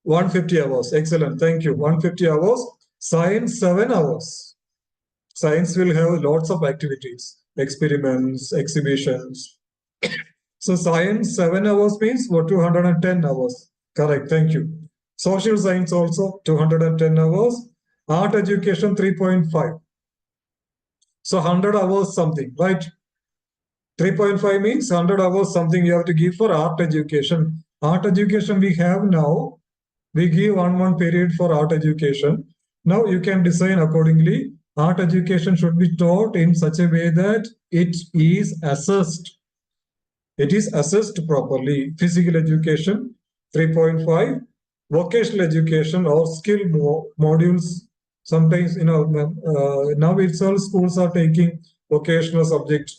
150 hours. Excellent. Thank you. 150 hours. Science 7 hours. Science will have lots of activities, experiments, exhibitions. So science 7 hours means what? 210 hours. Correct. Thank you. Social science also 210 hours. Art education 3.5. So 100 hours something, right? 3.5 means 100 hours something you have to give for art education. Art education we have now. We give 1 month period for art education. Now you can design accordingly. Art education should be taught in such a way that it is assessed. It is assessed properly. Physical education 3.5. Vocational education or skill modules. Sometimes, now itself schools are taking vocational subject,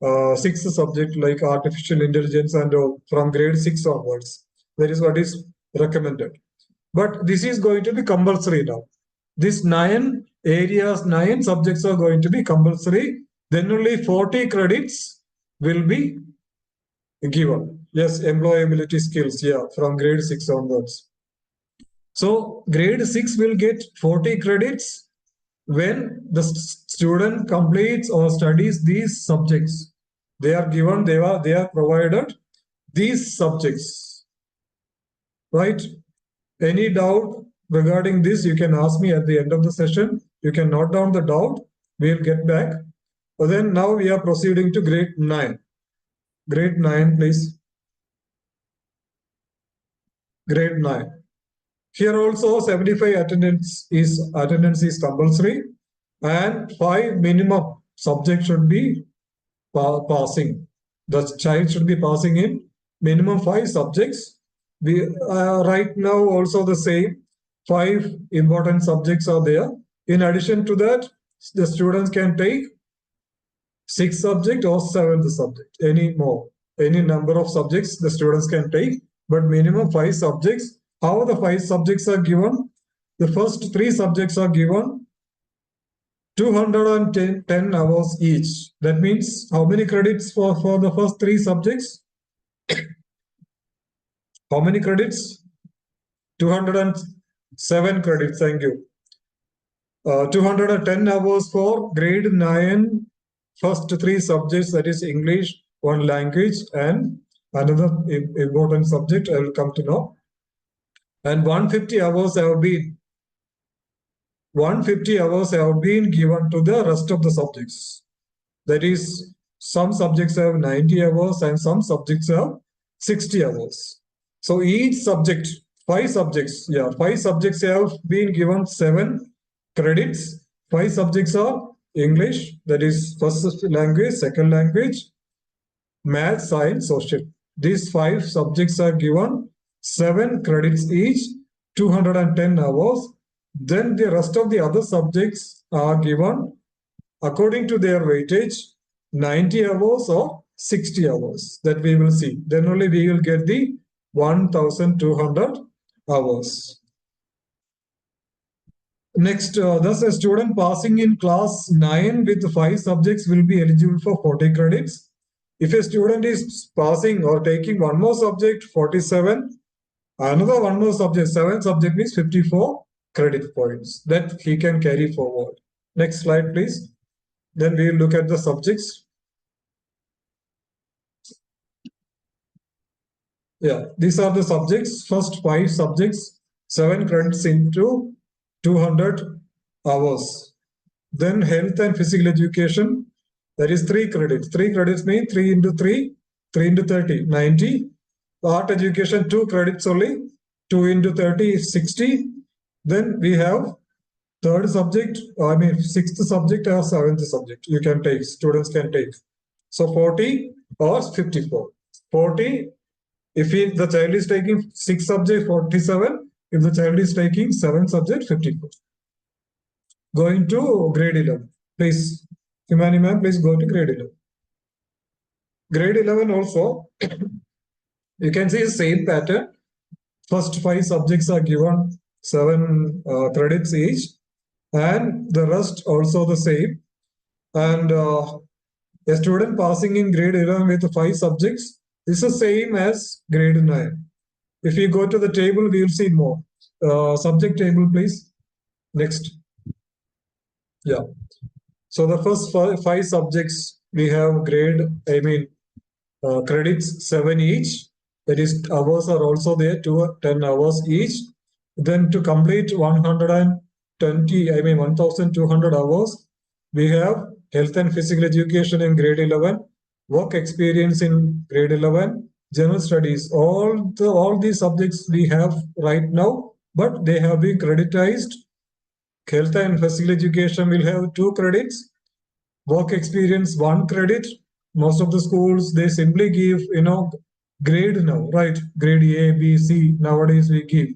6th subject like artificial intelligence and from grade 6 onwards. That is what is recommended. But this is going to be compulsory now. These 9 areas, 9 subjects are going to be compulsory. Then only 40 credits will be given. Yes, employability skills, yeah, from grade 6 onwards. So grade 6 will get 40 credits when the student completes or studies these subjects. They are given, they are provided these subjects. Right? Any doubt regarding this, you can ask me at the end of the session. You can note down the doubt. We'll get back. But then now we are proceeding to grade 9. Grade 9, please. Grade 9. Here also 75 attendance is compulsory and 5 minimum subject should be passing. The child should be passing in minimum 5 subjects. We right now also the same 5 important subjects are there. In addition to that, the students can take 6th subject or 7th subject, any number of subjects the students can take, but minimum 5 subjects. How the 5 subjects are given? The first 3 subjects are given 210 hours each. That means how many credits for the first 3 subjects? How many credits? 207 credits. Thank you. 210 hours for grade 9, first 3 subjects, that is English, 1 language, and another important subject I will come to know. And 150 hours have been given to the rest of the subjects. That is, some subjects have 90 hours and some subjects have 60 hours. So each subject, 5 subjects have been given 7 credits. 5 subjects are English, that is first language, second language, math, science, social. These 5 subjects are given 7 credits each, 210 hours. Then the rest of the other subjects are given according to their weightage, 90 hours or 60 hours. That we will see. Then only we will get the 1200 hours. Next, thus a student passing in class 9 with 5 subjects will be eligible for 40 credits. If a student is passing or taking one more subject, 47, another one more subject, 7 subject means 54 credit points that he can carry forward. Next slide, please. Then we will look at the subjects. Yeah, these are the subjects. First 5 subjects, 7 credits into 200 hours. Then health and physical education, that is 3 credits. 3 credits mean 3 into 3, 3 into 30, 90. Art education, 2 credits only, 2 into 30 is 60. Then we have 3rd subject, 6th subject or 7th subject. You can take, students can take. So 40 or 54. 40, if the child is taking 6 subject, 47. If the child is taking 7 subject, 54. Going to grade 11. Please, Himani ma'am, please go to grade 11. Grade 11 also, You can see the same pattern. First 5 subjects are given 7 credits each, and the rest also the same. And a student passing in grade 11 with 5 subjects is the same as grade 9. If you go to the table, we will see more. Subject table, please. Next. Yeah. So the first 5 subjects we have credits 7 each. That is, hours are also there, 10 hours each. Then to complete 1,200 hours, we have health and physical education in grade 11, work experience in grade 11, general studies. All these subjects we have right now, but they have been creditized. Health and physical education will have 2 credits. Work experience 1 credit. Most of the schools, they simply give grade now, right? Grade A, B, C nowadays we give.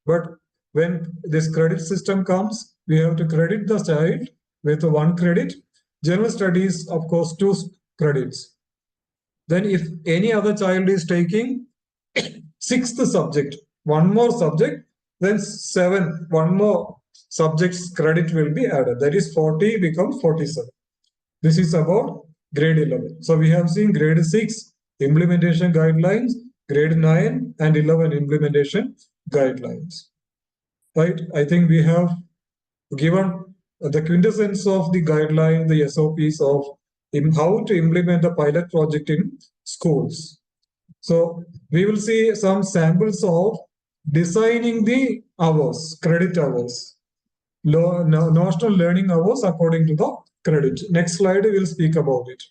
But when this credit system comes, we have to credit the child with 1 credit. General studies, of course, 2 credits. Then if any other child is taking 6th subject, 1 more subject, then 1 more subject's credit will be added. That is 40 becomes 47. This is about grade 11. So we have seen grade 6 implementation guidelines, grade 9 and 11 implementation guidelines. Right? I think we have given the quintessence of the guideline, the SOPs of how to implement the pilot project in schools. So we will see some samples of designing the hours, credit hours, national learning hours according to the credit. Next slide, we will speak about it.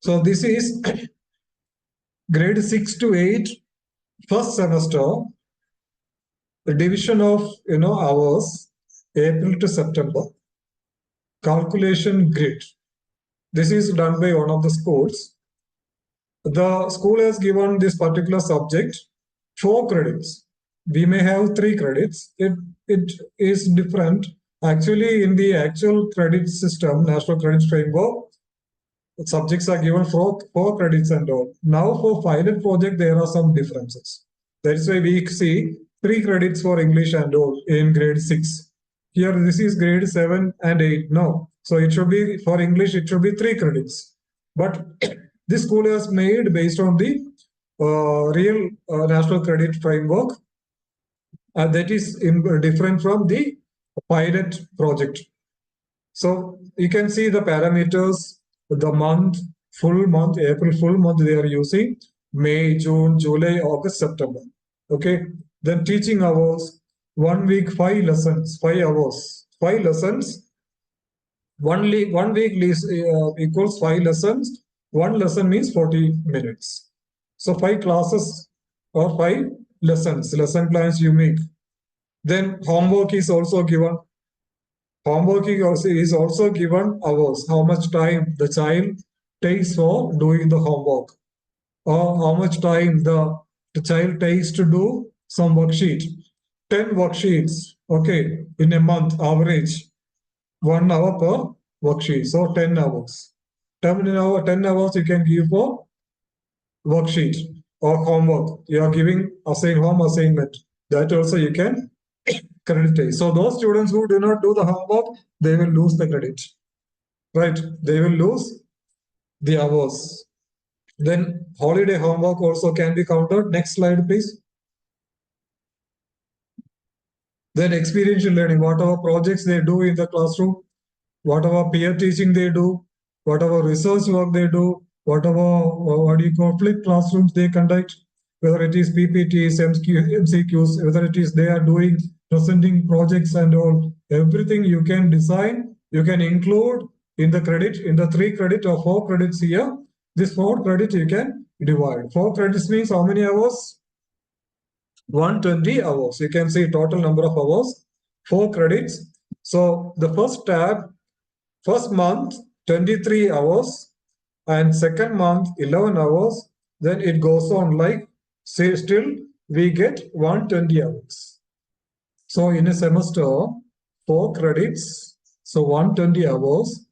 So this is grade 6 to 8, first semester, the division of hours, April to September, calculation grid. This is done by one of the schools. The school has given this particular subject 4 credits. We may have 3 credits. It is different. Actually, in the actual credit system, National Credit Framework, subjects are given 4 credits and all. Now for pilot project, there are some differences. That is why we see 3 credits for English and all in grade 6. Here, this is grade 7 and 8. No. So it should be, for English, it should be 3 credits. But this school has made based on the real National Credit Framework. That is different from the pilot project. So you can see the parameters, the month, full month, April full month they are using, May, June, July, August, September. Okay. Then teaching hours, 1 week, 5 lessons, 5 hours, 5 lessons. 1 week equals 5 lessons. 1 lesson means 40 minutes. So 5 classes or 5 lessons, lesson plans you make. Then homework is also given. Homework is also given hours, how much time the child takes for doing the homework, or how much time the child takes to do some worksheet. 10 worksheets, okay, in a month, average, 1 hour per worksheet, so 10 hours. 10 hours you can give for worksheet or homework. You are giving home assignment. That also you can credit. So those students who do not do the homework, they will lose the credit. Right? They will lose the hours. Then holiday homework also can be counted. Next slide, please. Then experiential learning, whatever projects they do in the classroom, whatever peer teaching they do, whatever research work they do, whatever flipped classrooms they conduct, whether it is PPTs, MCQs, whether it is they are doing presenting projects and all, everything you can design, you can include in the credit, in the 3 credit or 4 credits here. This 4 credit you can divide. 4 credits means how many hours? 120 hours. You can see total number of hours, 4 credits. So the first tab, first month, 23 hours, and second month, 11 hours. Then it goes on like, say, still we get 120 hours. So in a semester, 4 credits, so 120 hours.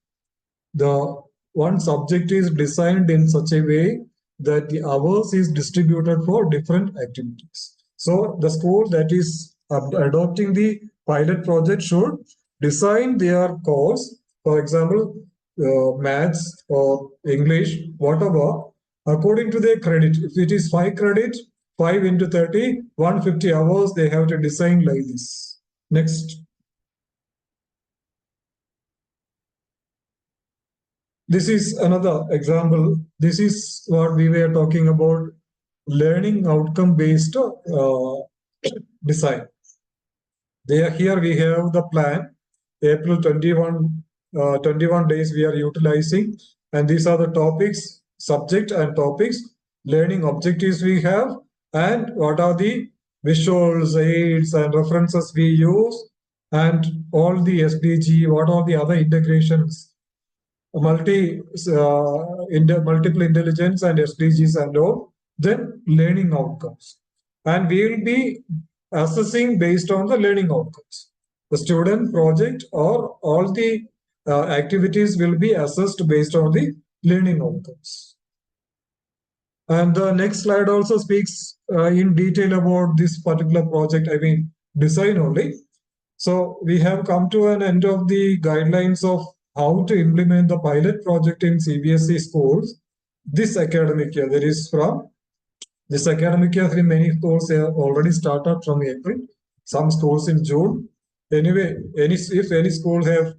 The one subject is designed in such a way that the hours is distributed for different activities. So the school that is adopting the pilot project should design their course, for example, maths or English, whatever, according to their credit. If it is 5 credit, 5 into 30, 150 hours, they have to design like this. Next. This is another example. This is what we were talking about, learning outcome based design. Here we have the plan. April 21, 21 days we are utilizing, and these are the topics, subject and topics, learning objectives we have, and what are the visuals, aids, and references we use, and all the SDG, what are the other integrations, multiple intelligence and SDGs and all, then learning outcomes. And we will be assessing based on the learning outcomes. The student project or all the activities will be assessed based on the learning outcomes. And the next slide also speaks in detail about this particular project, I mean, design only. So we have come to an end of the guidelines of how to implement the pilot project in CBSE schools this academic year. That is from this academic year, many schools have already started from April, some schools in June. Anyway, if any school have,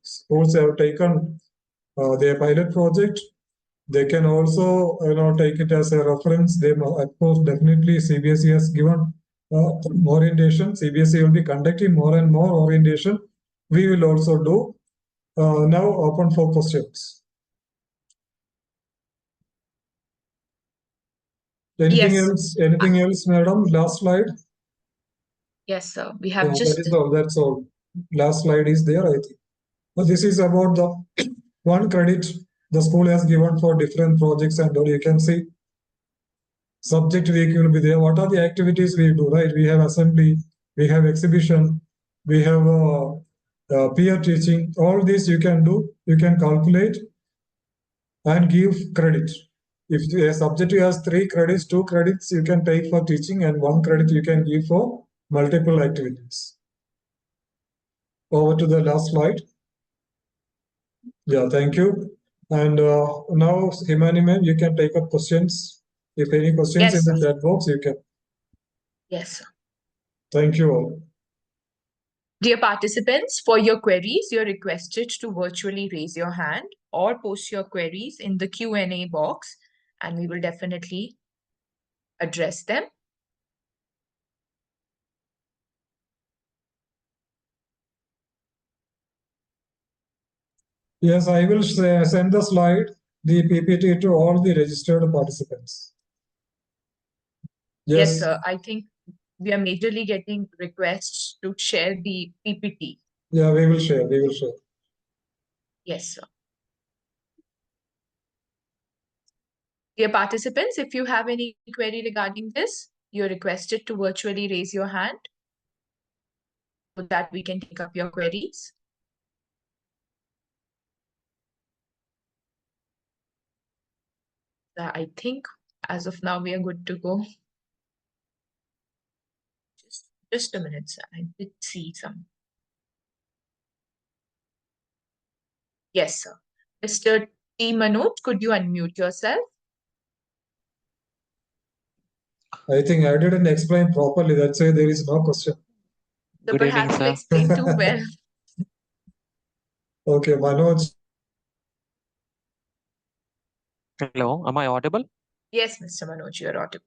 schools have taken their pilot project, they can also, take it as a reference. They, of course, definitely CBSE has given orientation. CBSE will be conducting more and more orientation. We will also do. Now open for questions. Anything Yes. else? Anything else, madam? Last slide. Yes, sir. We have Yeah, just that is all. That's all. Last slide is there, I think. But this is about the one credit the school has given for different projects, and all you can see. Subject week will be there. What are the activities we do, right? We have assembly, we have exhibition, we have peer teaching. All this you can do. You can calculate and give credit. If a subject has 3 credits, 2 credits you can take for teaching, and 1 credit you can give for multiple activities. Over to the last slide. Yeah, thank you. And now, Himani ma'am, you can take up questions. If any questions Yes, in the sir. chat box, you can. Yes, sir. Thank you all. Dear participants, for your queries, you're requested to virtually raise your hand or post your queries in the Q&A box, and we will definitely address them. Yes, I will send the slide, the PPT, to all the registered participants. Yes, sir. I think we are majorly getting requests to share the PPT. Yeah, we will share. We will share. Yes, sir. Dear participants, if you have any query regarding this, you're requested to virtually raise your hand so that we can take up your queries. I think as of now, we are good to go. Just a minute, sir. I did see some. Yes, sir. Mr. T. Manoj, could you unmute yourself? I think I didn't explain properly. That's why there is no question. So Good evening, perhaps you sir. explained too well. Okay, Manoj. Hello, am I audible? Yes, Mr. Manoj, you're audible.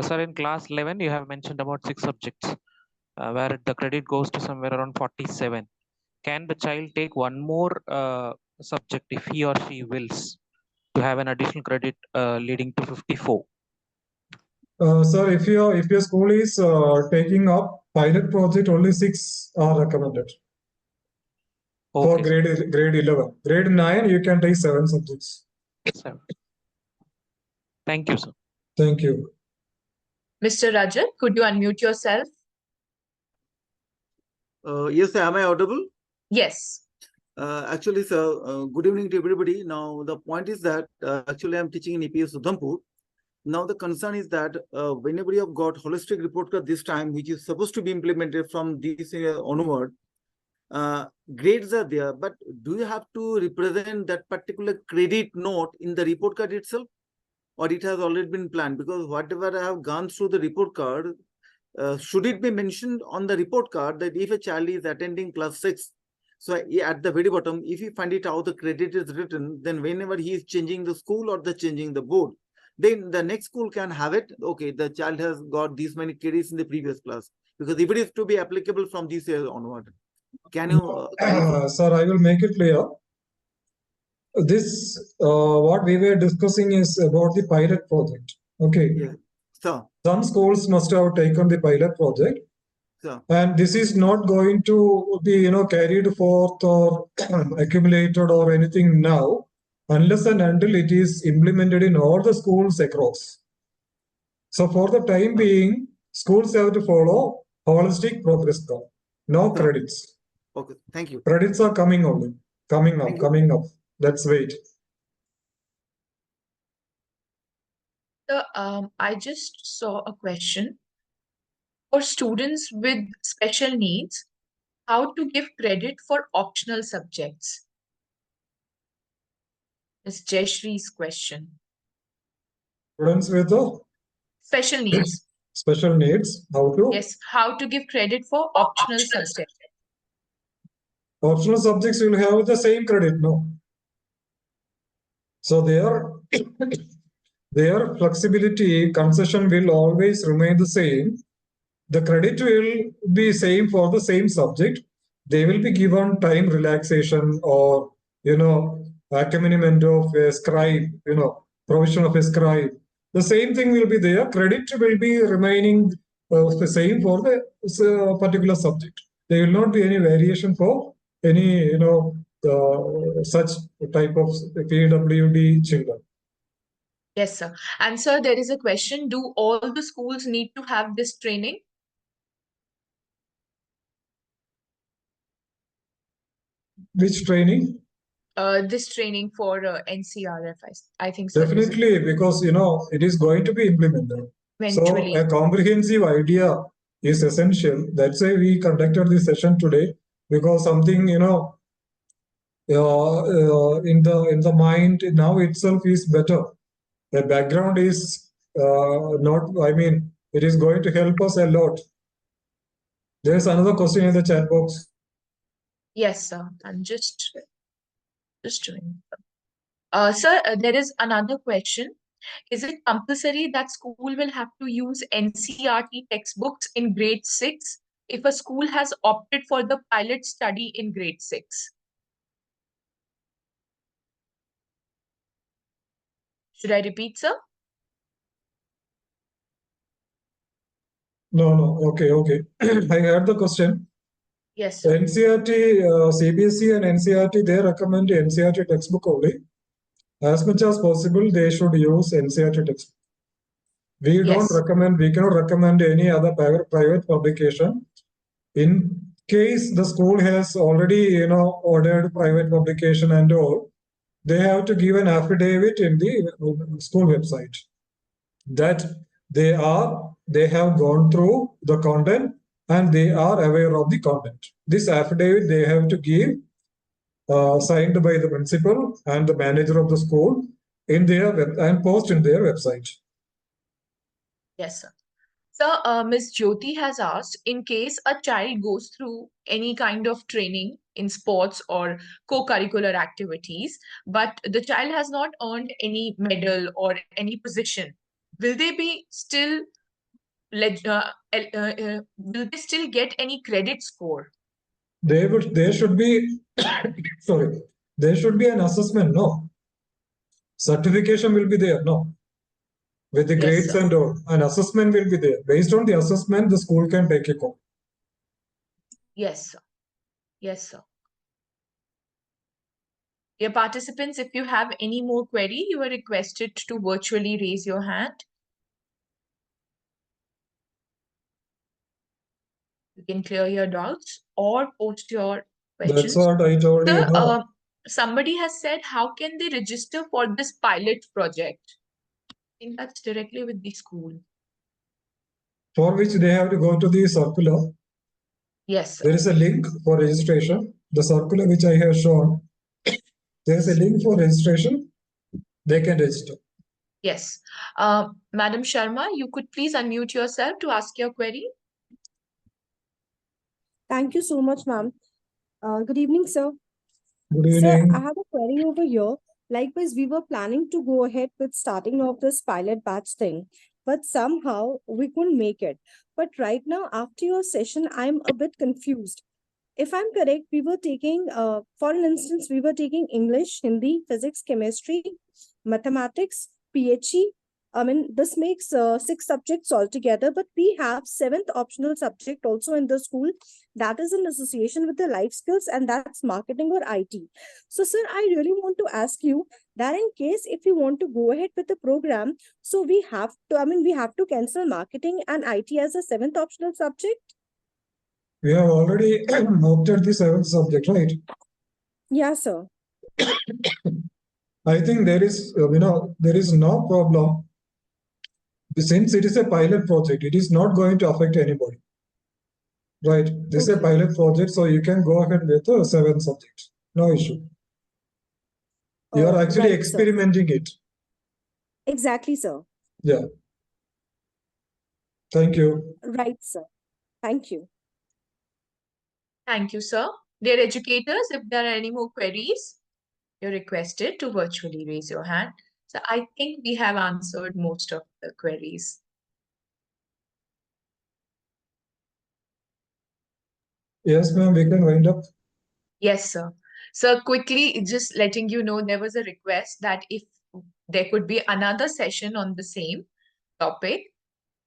Sir, in class 11, you have mentioned about 6 subjects where the credit goes to somewhere around 47. Can the child take one more subject if he or she wills to have an additional credit leading to 54? Sir, if your school is taking up pilot project, only 6 are recommended. For Okay, grade 11. Grade 9, you can take 7 subjects. 7. Thank you, sir. Thank you. Mr. Rajat, could you unmute yourself? Yes, sir. Am I audible? Yes. Actually, sir, good evening to everybody. Now, the point is that actually I'm teaching in EPS Udhampur. now the concern is that whenever you have got holistic report card this time, which is supposed to be implemented from this year onward, grades are there, but do you have to represent that particular credit note in the report card itself, or it has already been planned? Because whatever I have gone through the report card, should it be mentioned on the report card that if a child is attending class 6, so at the very bottom, if you find it how the credit is written, then whenever he is changing the school or the changing the board, then the next school can have it. Okay, the child has got these many credits in the previous class, because if it is to be applicable from this year onward, can you clarify? Sir, I will make it clear. This, what we were discussing is about the pilot project. Okay. Yeah. So, Some schools must have taken the pilot project, so, and this is not going to be, carried forth or accumulated or anything now, unless and until it is implemented in all the schools across. So for the time being, schools have to follow holistic progress curve. No Sure. credits. okay, thank you. Credits are coming only. Coming Thank up, you. coming up. Let's wait. So, I just saw a question for students with special needs, how to give credit for optional subjects. It's Jayshree's question. Students with the Special needs. special needs, how to? Yes, how to give credit for optional subjects. Optional subjects will have the same credit, no? So their flexibility concession will always remain the same. The credit will be same for the same subject. They will be given time relaxation or, accompaniment of a scribe, provision of a scribe. The same thing will be there. Credit will be remaining the same for the particular subject. There will not be any variation for any, such type of PWD children. Yes, sir. And sir, there is a question. Do all the schools need to have this training? Which training? This training for NCrF, I think so. Definitely, because it is going to be implemented. So Eventually. a comprehensive idea is essential. That's why we conducted this session today, because something in the mind now itself is better. The background is not. I mean, it is going to help us a lot. There's another question in the chat box. Yes, sir. I'm just doing. Sir, there is another question. Is it compulsory that school will have to use NCRT textbooks in grade 6 if a school has opted for the pilot study in grade 6? Should I repeat, sir? No. Okay. I heard the question. Yes, sir. NCRT, CBSE and NCRT, they recommend NCRT textbook only. As much as possible, they should use NCRT textbook. We Yes. cannot recommend any other private publication. In case the school has already, ordered private publication and all, they have to give an affidavit in the school website that they have gone through the content and they are aware of the content. This affidavit they have to give, signed by the principal and the manager of the school in their and post in their website. Yes, sir. So, Ms. Jyoti has asked, in case a child goes through any kind of training in sports or co-curricular activities, but the child has not earned any medal or any position, will they be still will they still get any credit score? There should be sorry, there should be an assessment, no? Certification will be there, no? With the Yes, grades sir. and all, an assessment will be there. Based on the assessment, the school can take a call. Yes, sir. Yes, sir. Dear participants, if you have any more query, you are requested to virtually raise your hand. You can clear your doubts or post your questions. That's what I told you. Sir, somebody has said, how can they register for this pilot project? in touch directly with the school. For which they have to go to the circular. Yes, sir. There is a link for registration. The circular which I have shown, there is a link for registration. They can register. Yes. Madam Sharma, you could please unmute yourself to ask your query. Thank you so much, ma'am. Good evening, sir. Good Sir, evening. I have a query over here. Likewise, we were planning to go ahead with starting off this pilot batch thing, but somehow we couldn't make it. But right now, after your session, I'm a bit confused. If I'm correct, we were taking, for an instance, we were taking English, Hindi, physics, chemistry, mathematics, PHE. I mean, this makes 6 subjects altogether, but we have 7th optional subject also in the school that is in association with the life skills, and that's marketing or IT. So, sir, I really want to ask you that in case if you want to go ahead with the program, so we have to, we have to cancel marketing and IT as a 7th optional subject. We have already opted the 7th subject, right? Yeah, sir. I think there is, there is no problem. Since it is a pilot project, it is not going to affect anybody. Right. This is a Okay. pilot project, so you can go ahead with the 7th subject. No issue. You are actually Right, sir. experimenting it. Exactly, sir. Yeah. Thank you. Right, sir. Thank you. Thank you, sir. Dear educators, if there are any more queries, you're requested to virtually raise your hand. So I think we have answered most of the queries. Yes, ma'am, we can wind up. Yes, sir. So quickly, just letting you know, there was a request that if there could be another session on the same topic,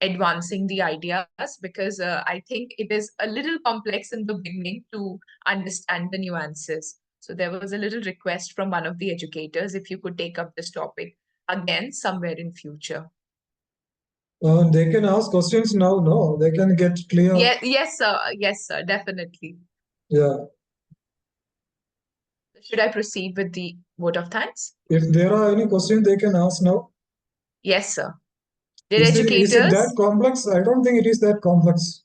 advancing the ideas, because I think it is a little complex in the beginning to understand the nuances. So there was a little request from one of the educators if you could take up this topic again somewhere in future. They can ask questions now, no? They can get clear. Yes, sir. Yes, sir. Definitely. Yeah. Should I proceed with the vote of thanks? If there are any questions, they can ask now. Yes, sir. Dear Is it educators, that complex? I don't think it is that complex.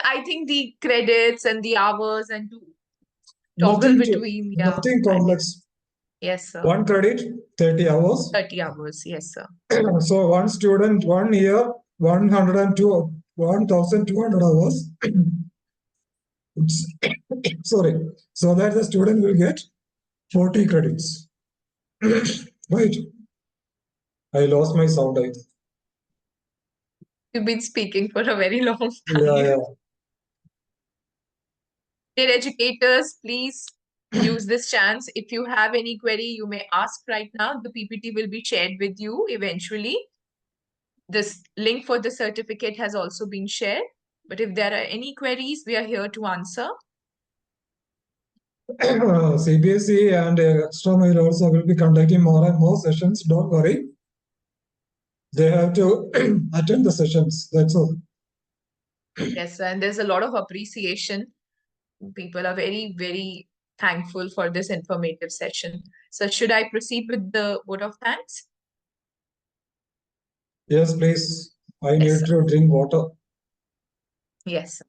I think the credits and the hours and to toggle Nothing, between, nothing I think, complex. yes, sir. 1 credit, 30 hours. 30 hours, yes, sir. So one student, 1 year, 102, 1,200 hours. Sorry. So that the student will get 40 credits. Right. I lost my sound, I think. You've been speaking for a very long time. Yeah. Dear educators, please use this chance. If you have any query, you may ask right now. The PPT will be shared with you eventually. This link for the certificate has also been shared. But if there are any queries, we are here to answer. CBSE and Extramile also will be conducting more and more sessions. Don't worry. They have to attend the sessions. That's all. Yes, and there's a lot of appreciation. People are very, very thankful for this informative session. So should I proceed with the vote of thanks? Yes, please. I Yes, need sir. to drink water. Yes.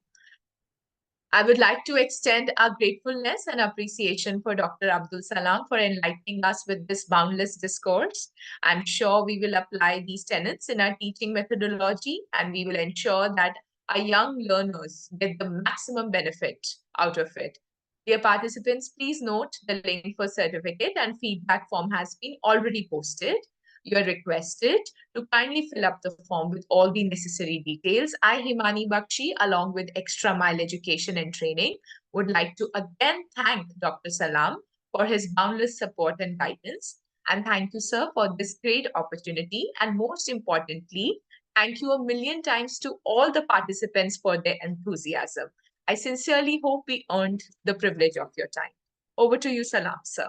I would like to extend our gratefulness and appreciation for Dr. Abdul Salam for enlightening us with this boundless discourse. I'm sure we will apply these tenets in our teaching methodology, and we will ensure that our young learners get the maximum benefit out of it. Dear participants, please note the link for certificate and feedback form has been already posted. You are requested to kindly fill up the form with all the necessary details. I, Himani Bakshi, along with Extra Mile Education and Training, would like to again thank Dr. Salam for his boundless support and guidance. And thank you, sir, for this great opportunity. And most importantly, thank you a million times to all the participants for their enthusiasm. I sincerely hope we earned the privilege of your time. Over to you, Salam, sir.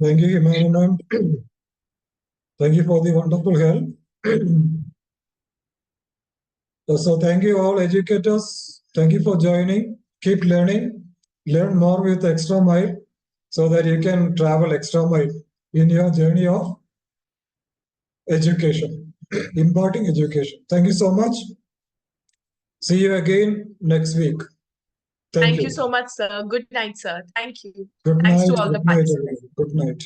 Thank you, Himani ma'am. Thank you for the wonderful help. So thank you all educators. Thank you for joining. Keep learning. Learn more with Extra Mile so that you can travel extra mile in your journey of education, imparting education. Thank you so much. See you again next week. Thank you so much, sir. Good night, sir. Thank you. Good Thanks night. to all the Good night, participants. everyone. Good night.